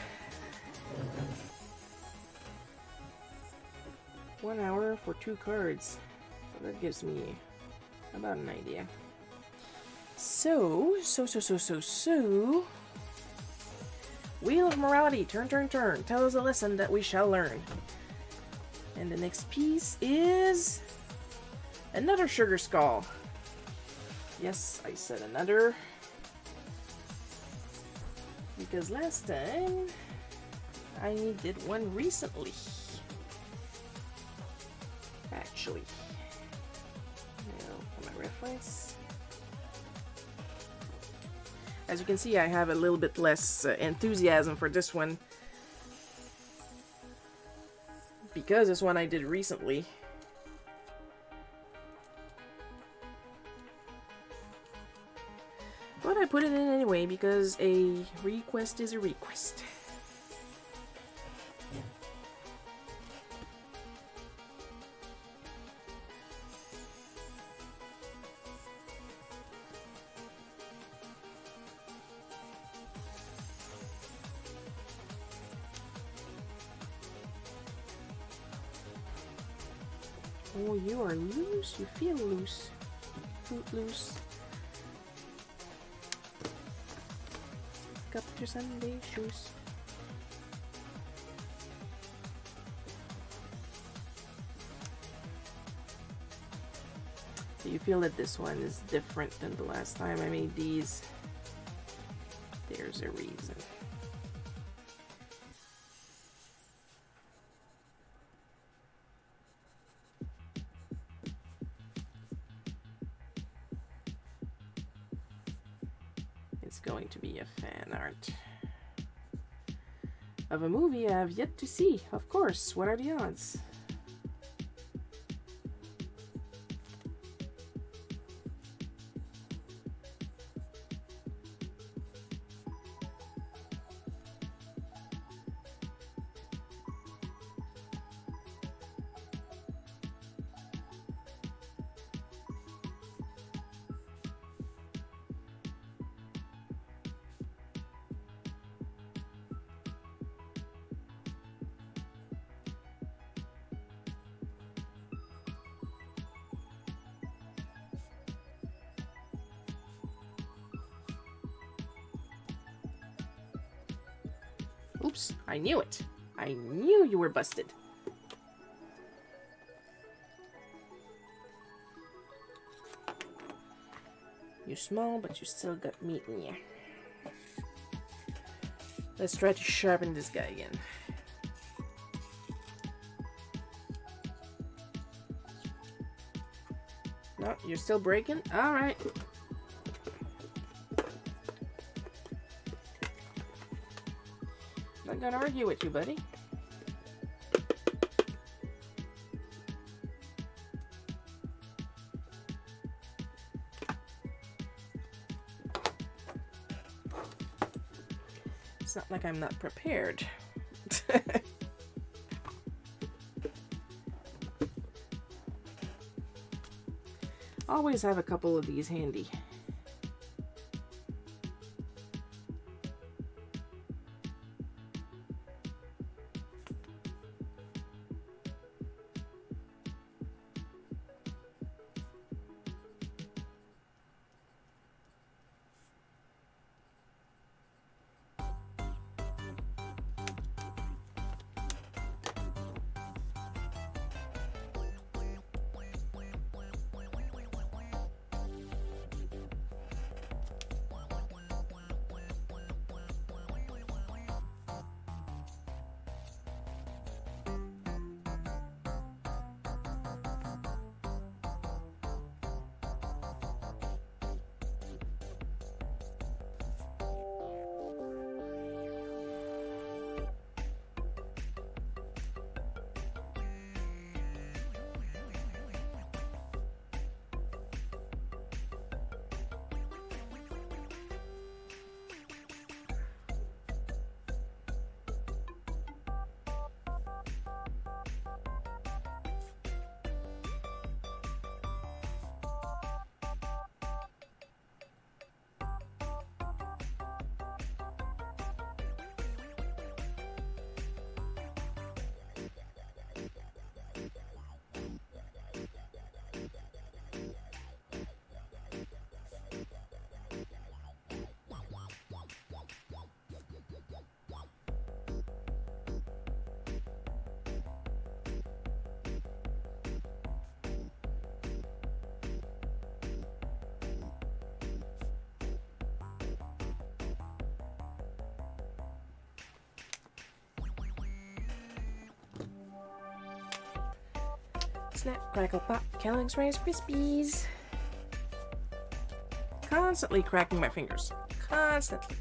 1 hour for 2 cards. So that gives me about an idea. So. Wheel of Morality, turn. Tell us a lesson that we shall learn. And the next piece is another sugar skull. Yes, I said another. Because last time I did one recently. Actually. Now, for my reference. As you can see, I have a little bit less enthusiasm for this one. Because this one I did recently. But I put it in anyway because a request is a request. Oh, you are loose. You feel loose. Foot loose. Got your Sunday shoes. Do you feel that this one is different than the last time I made these? There's a reason. It's going to be a fan art of a movie I have yet to see. Of course, what are the odds? Oops, I knew it. I knew you were busted. You're small, but you still got meat in you. Let's try to sharpen this guy again. No, you're still breaking? Alright. Not gonna argue with you, buddy. It's not like I'm not prepared. Always have a couple of these handy. Snap, crackle, pop, Kellogg's Rice Krispies. Constantly cracking my fingers. Constantly.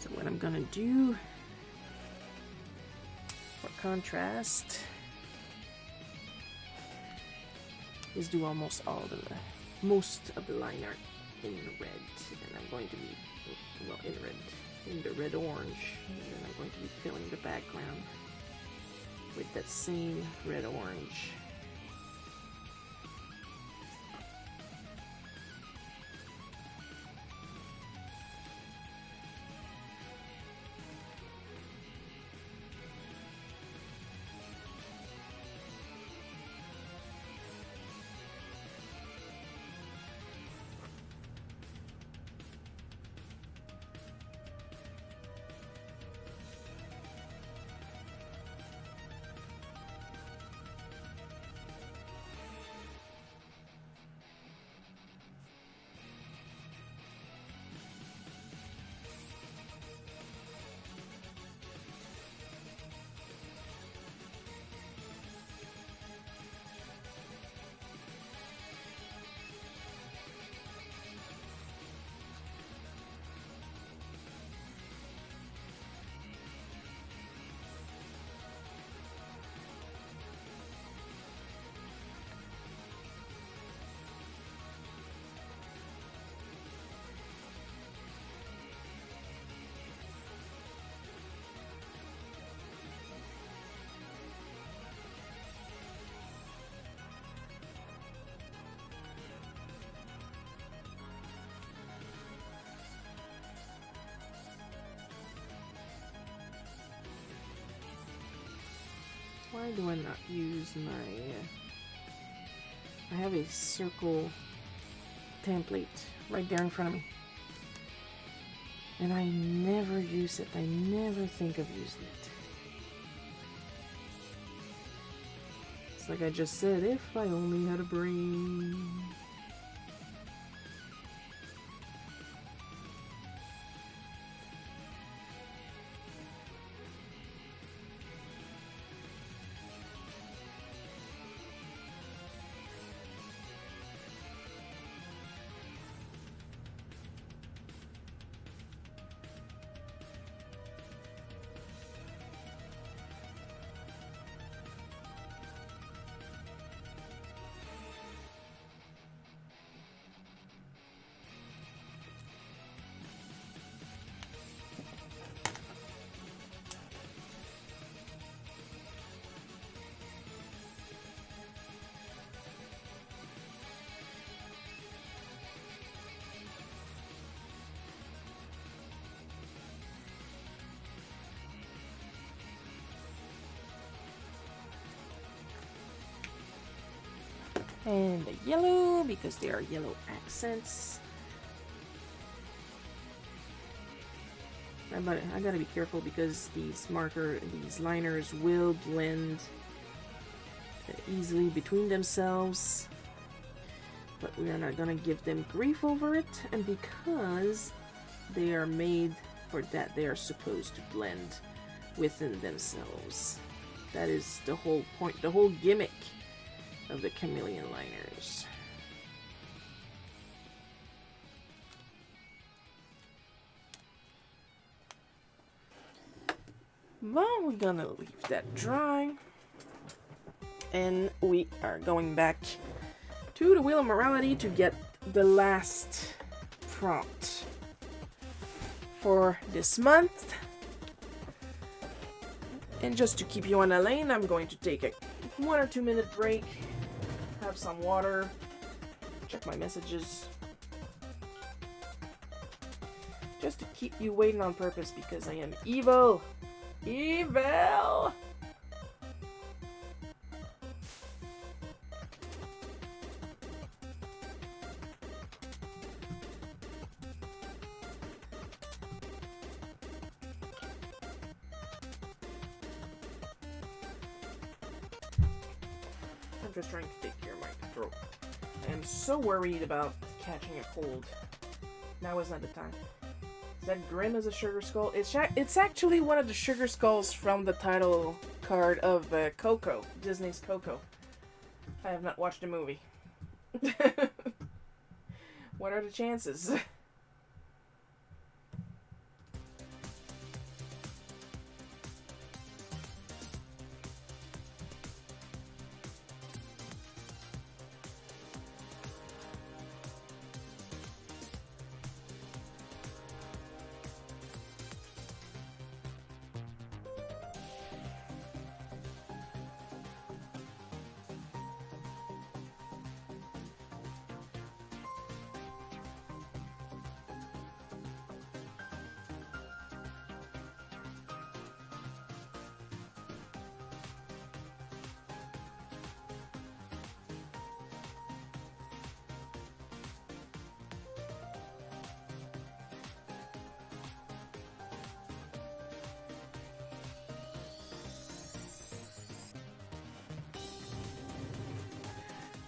So what I'm gonna do for contrast is do most of the line art in red, and I'm going to be, well, in the red orange, and then I'm going to be filling the background with that same red orange. Why do I not use my... I have a circle template right there in front of me. And I never use it. I never think of using it. It's like I just said, if I only had a brain. And the yellow, because they are yellow accents. I gotta be careful because these liners will blend easily between themselves. But we are not gonna give them grief over it, and because they are made for that, they are supposed to blend within themselves. That is the whole point, the whole gimmick of the chameleon liners. Well, we're gonna leave that dry, and we are going back to the Wheel of Morality to get the last prompt for this month. And just to keep you on the lane, I'm going to take a 1 or 2 minute break, have some water, check my messages, just to keep you waiting on purpose because I am evil. Evil! I'm just trying to take care of my throat. I'm so worried about catching a cold. Now is not the time. Is that Grim as a sugar skull? It's actually one of the sugar skulls from the title card of Coco, Disney's Coco. I have not watched the movie. What are the chances?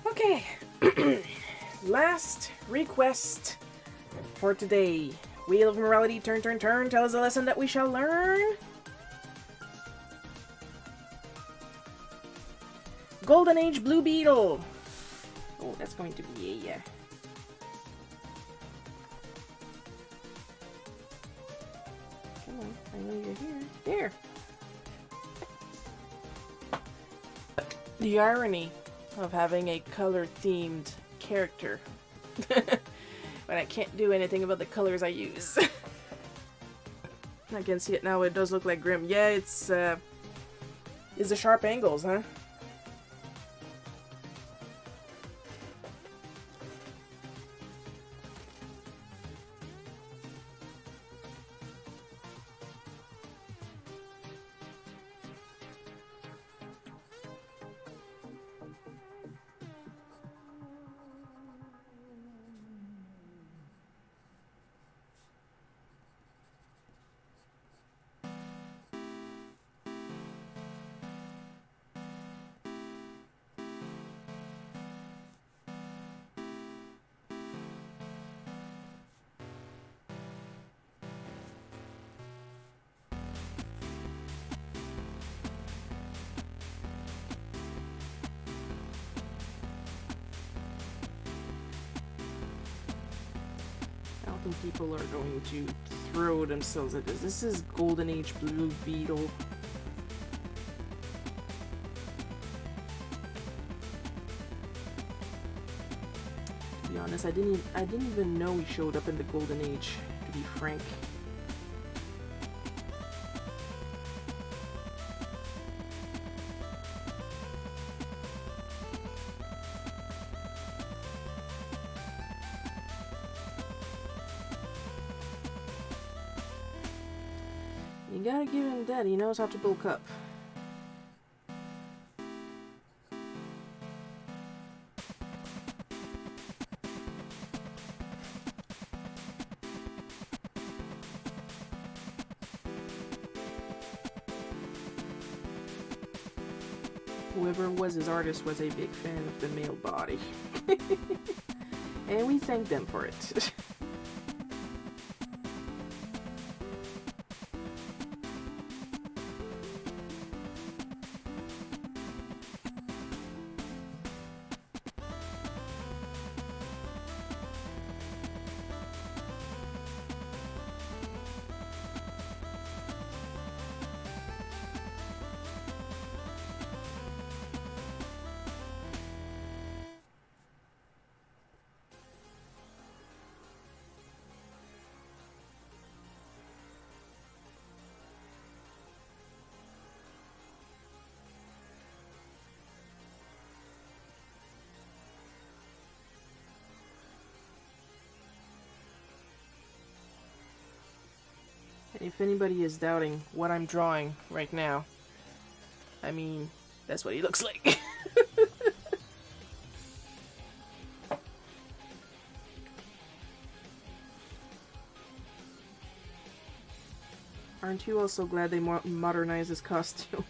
Okay, last request for today. Wheel of Morality, turn, turn, turn. Tell us a lesson that we shall learn. Golden Age Blue Beetle. Oh, that's going to be a... Come on, I know you're here. There. The irony of having a color-themed character. But I can't do anything about the colors I use. I can see it now, it does look like Grim. Yeah, it's the sharp angles, huh? I think people are going to throw themselves at this. This is Golden Age Blue Beetle. To be honest, I didn't even know he showed up in the Golden Age, to be frank. You gotta give him that, he knows how to bulk up. Whoever was his artist was a big fan of the male body. And we thank them for it. If anybody is doubting what I'm drawing right now, I mean, that's what he looks like. Aren't you also glad they modernized his costume?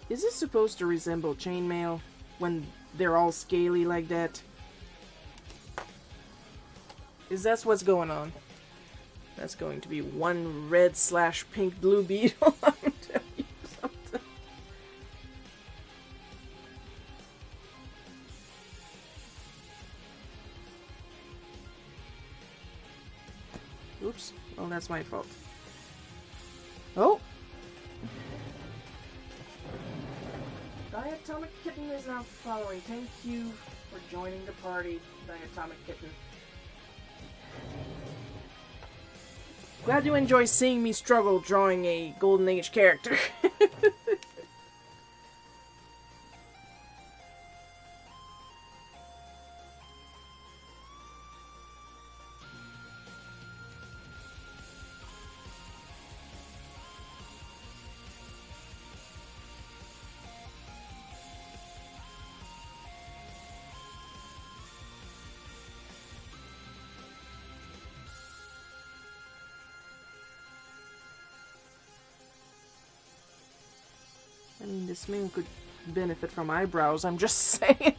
Is this supposed to resemble chainmail when they're all scaly like that? Is that what's going on? That's going to be one red/pink blue beetle. I'm telling you something. Oops. Well, that's my fault. Oh! Diatomic Kitten is now following. Thank you for joining the party, Diatomic Kitten. Glad you enjoy seeing me struggle drawing a Golden Age character. I mean, this man could benefit from eyebrows, I'm just saying.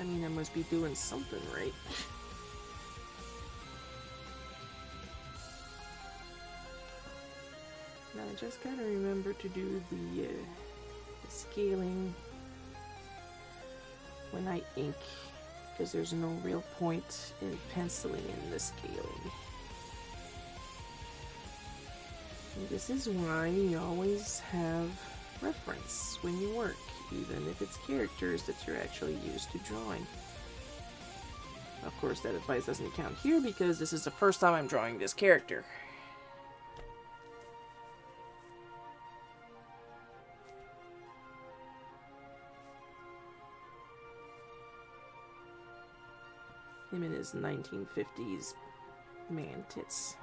I mean, I must be doing something right. Now I just gotta remember to do the scaling when I ink, because there's no real point in penciling in the scaling. And this is why you always have reference when you work, even if it's characters that you're actually used to drawing. Of course, that advice doesn't count here because this is the first time I'm drawing this character. Him in his 1950s man tits.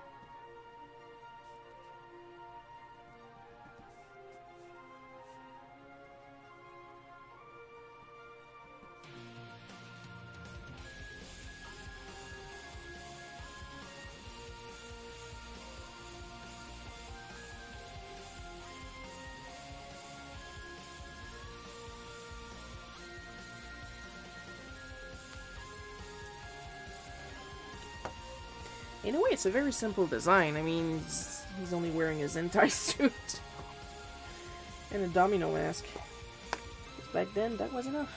In a way, it's a very simple design. I mean, he's only wearing his Zentai suit and a domino mask. Back then, that was enough.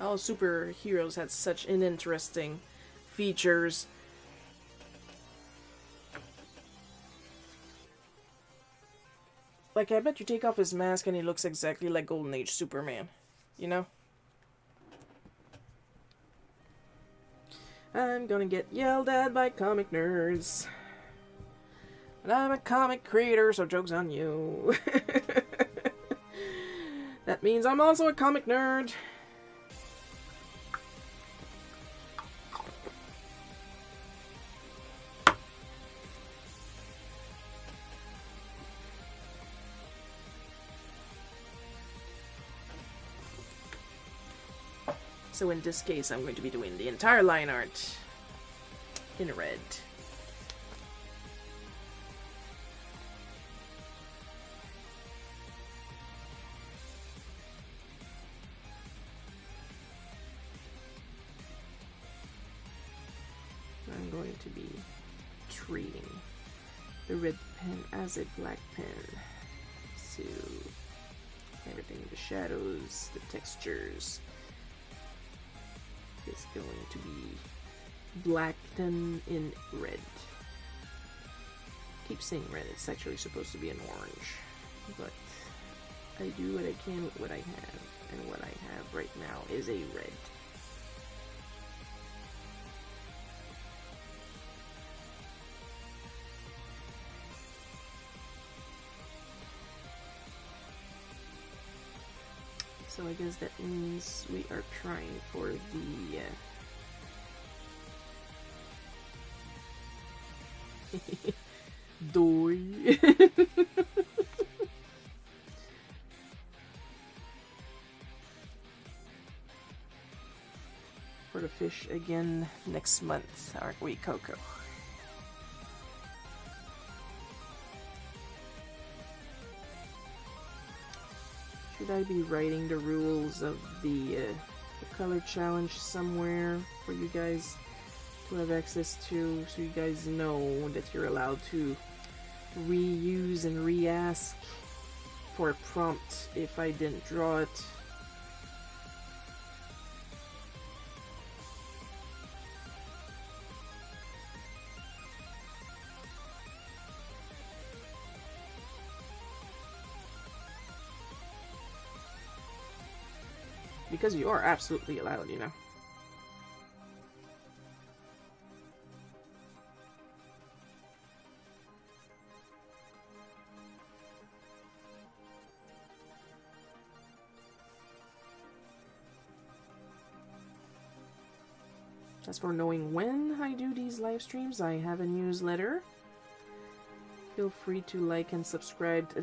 All superheroes had such uninteresting features. Like, I bet you take off his mask and he looks exactly like Golden Age Superman. You know? I'm gonna get yelled at by comic nerds. And I'm a comic creator, so joke's on you. That means I'm also a comic nerd. So in this case, I'm going to be doing the entire line art in red. to be treating the red pen as a black pen. So everything, the shadows, the textures, is going to be black then in red. Keep saying red, it's actually supposed to be an orange, but I do what I can with what I have, and what I have right now is a red. So I guess that means we are trying for the doy. For the fish again next month, aren't we, Coco? Should I be writing the rules of the color challenge somewhere for you guys to have access to, so you guys know that you're allowed to reuse and re-ask for a prompt if I didn't draw it? Because you are absolutely allowed, you know. As for knowing when I do these live streams, I have a newsletter. Feel free to like and subscribe to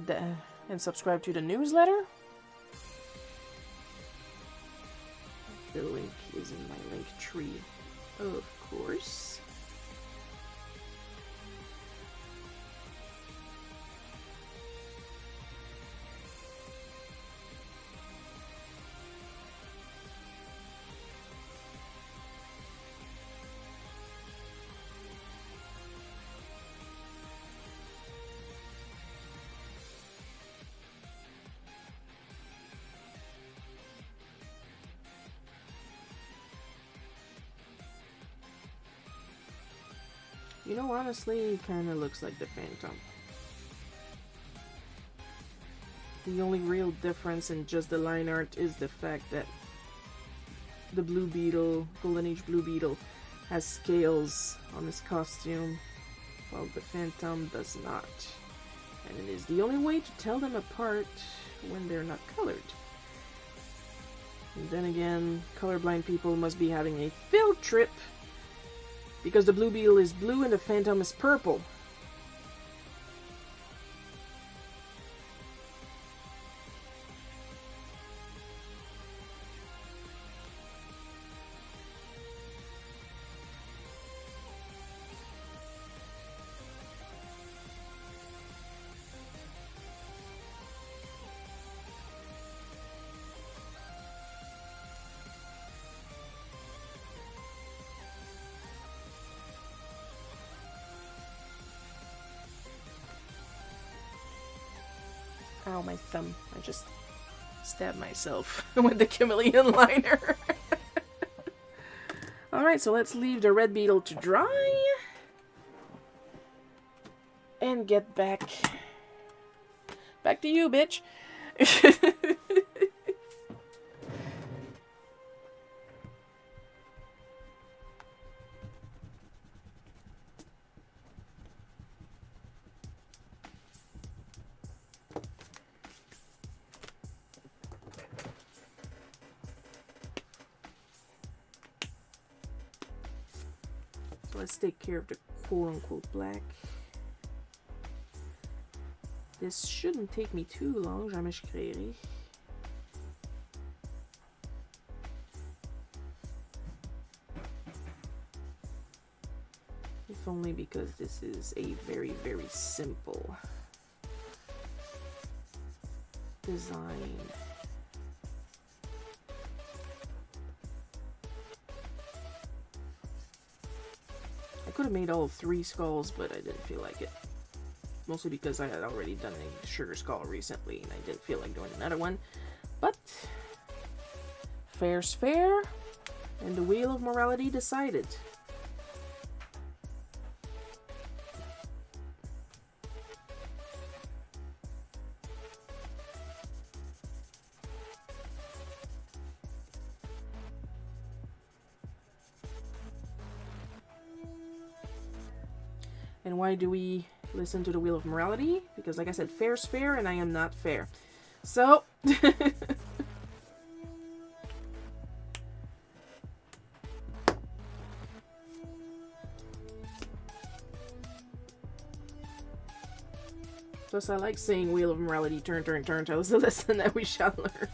the newsletter. The link is in my link tree, of course. You know, honestly, it kind of looks like the Phantom. The only real difference in just the line art is the fact that the Blue Beetle, Golden Age Blue Beetle, has scales on his costume, while the Phantom does not. And it is the only way to tell them apart when they're not colored. And then again, colorblind people must be having a field trip, because the Blue Beetle is blue and the Phantom is purple. Ow, my thumb. I just stabbed myself with the chameleon liner. Alright, so let's leave the red beetle to dry. And get back to you, bitch. Let's take care of the quote-unquote black. This shouldn't take me too long, jamais je créerai. If only because this is a very, very simple design. I could have made all 3 skulls, but I didn't feel like it. Mostly because I had already done a sugar skull recently, and I didn't feel like doing another one. But fair's fair, and the wheel of morality decided. And why do we listen to the wheel of morality? Because like I said, fair's fair, and I am not fair. So plus I like saying wheel of morality, turn, turn, turn, tell us the lesson that we shall learn.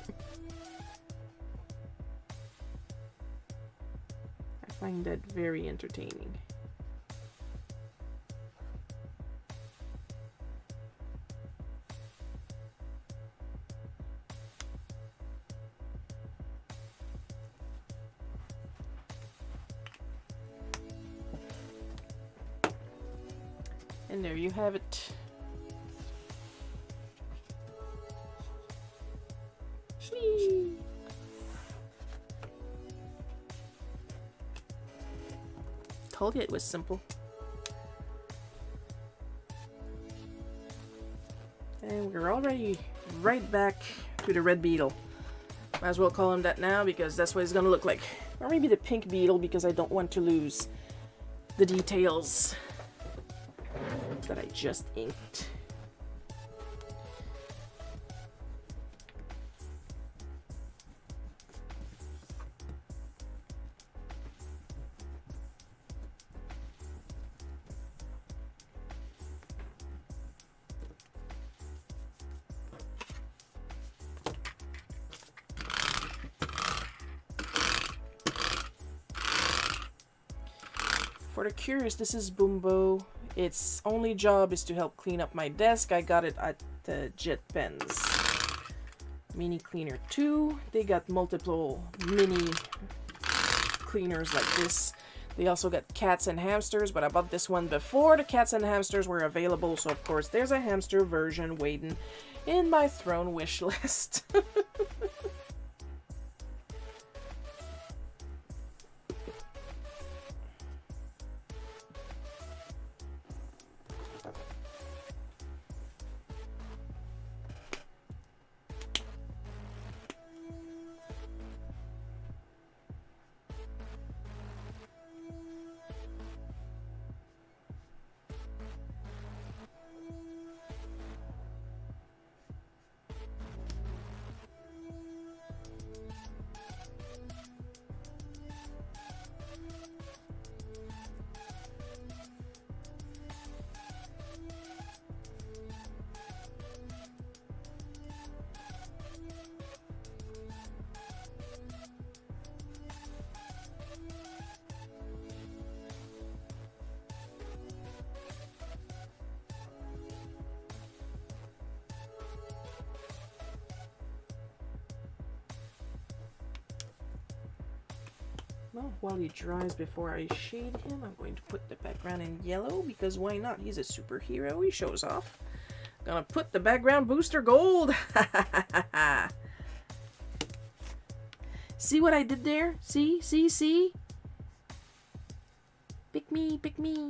I find that very entertaining. And there you have it. Whee! Told you it was simple. And we're already right back to the red beetle. Might as well call him that now because that's what it's gonna look like. Or maybe the pink beetle because I don't want to lose the details that I just inked. For the curious, this is Bumbo. Its only job is to help clean up my desk. I got it at Jet Pens. Mini Cleaner 2. They got multiple mini cleaners like this. They also got cats and hamsters, but I bought this one before the cats and hamsters were available, so of course there's a hamster version waiting in my throne wish list. Well, while he dries before I shade him, I'm going to put the background in yellow, because why not? He's a superhero, he shows off. Gonna put the background booster gold! See what I did there? See? See? See? Pick me, pick me.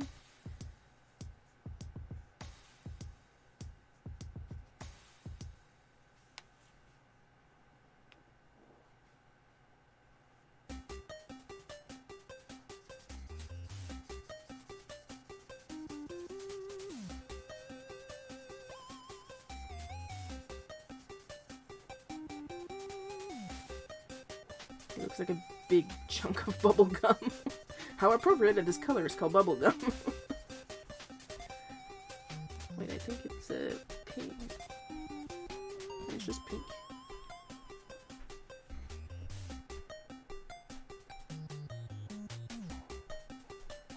It looks like a big chunk of bubble gum. How appropriate that this color is called bubble gum. Wait, I think it's pink. It's just pink.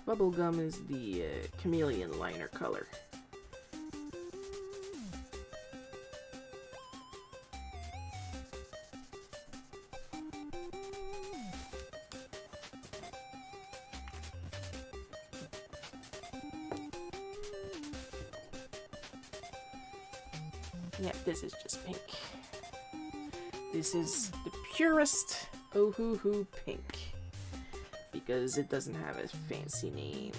Bubble gum is the chameleon liner color. Yeah, this is just pink. This is the purest oh-hoo-hoo pink. Because it doesn't have a fancy name.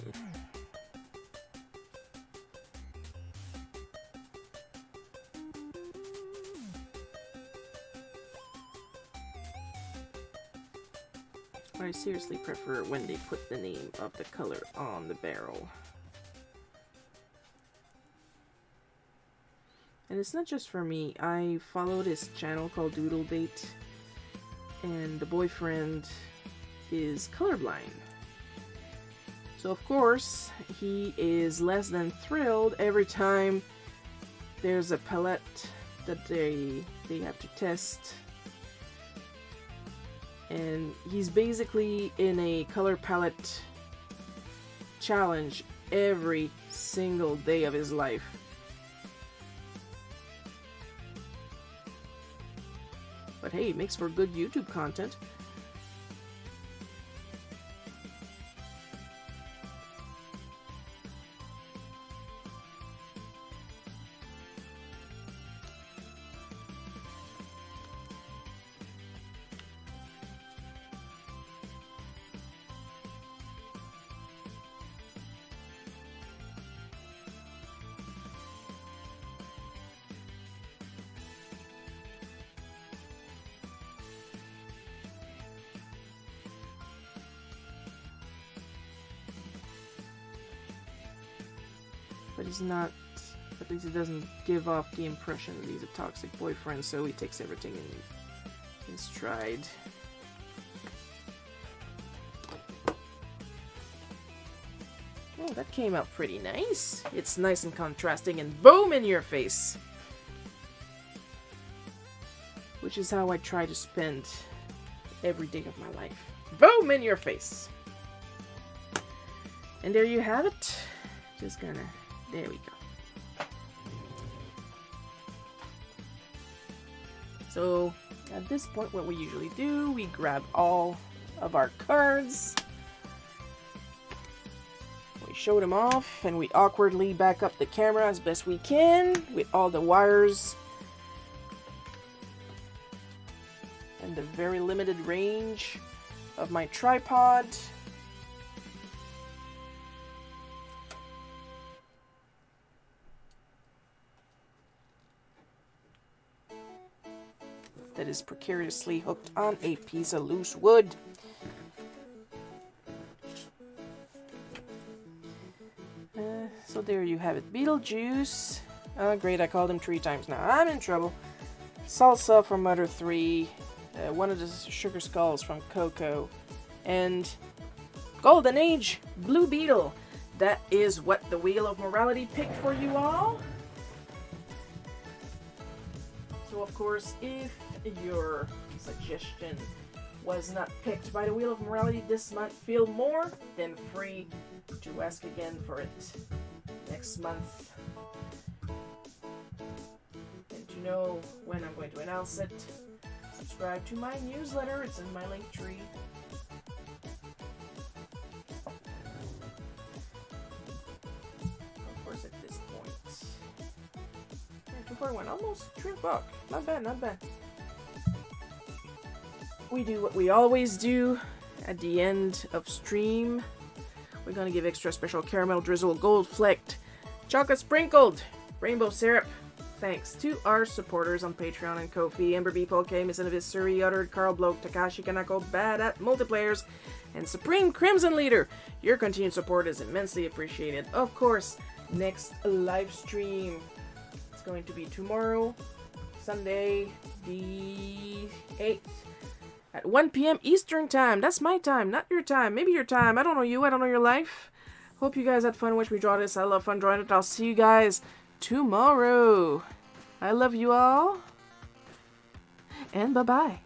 I seriously prefer when they put the name of the color on the barrel. And it's not just for me. I follow this channel called Doodle Bait, and the boyfriend is colorblind. So of course, he is less than thrilled every time there's a palette that they have to test. And he's basically in a color palette challenge every single day of his life. But hey, it makes for good YouTube content. But he's not, at least he doesn't give off the impression that he's a toxic boyfriend, so he takes everything in stride. Oh, that came out pretty nice. It's nice and contrasting and boom in your face. Which is how I try to spend every day of my life. Boom in your face. And there you have it. Just gonna... There we go. So, at this point, what we usually do, we grab all of our cards. We show them off, and we awkwardly back up the camera as best we can with all the wires and the very limited range of my tripod. That is precariously hooked on a piece of loose wood. So there you have it. Beetlejuice. Oh great, I called him 3 times now. I'm in trouble. Salsa from Mother 3. One of the Sugar Skulls from Coco. And Golden Age Blue Beetle. That is what the Wheel of Morality picked for you all. So of course, if your suggestion was not picked by the Wheel of Morality this month, feel more than free to ask again for it next month. And to know when I'm going to announce it, subscribe to my newsletter. It's in my link tree. Of course, at this point, 241, almost $3. Not bad, not bad. We do what we always do at the end of stream. We're gonna give extra special caramel drizzle, gold flecked, chocolate sprinkled, rainbow syrup. Thanks to our supporters on Patreon and Ko-fi: Ember B, Paul K, Miss Innovis, Suri, Uttered, Carl Bloke, Takashi Kanako, Bad at Multiplayers, and Supreme Crimson Leader. Your continued support is immensely appreciated. Of course, next live stream, it's going to be tomorrow, Sunday, the 8th. At 1 p.m. Eastern Time. That's my time, not your time. Maybe your time. I don't know you. I don't know your life. Hope you guys had fun. Wish we draw this. I love fun drawing it. I'll see you guys tomorrow. I love you all. And bye-bye.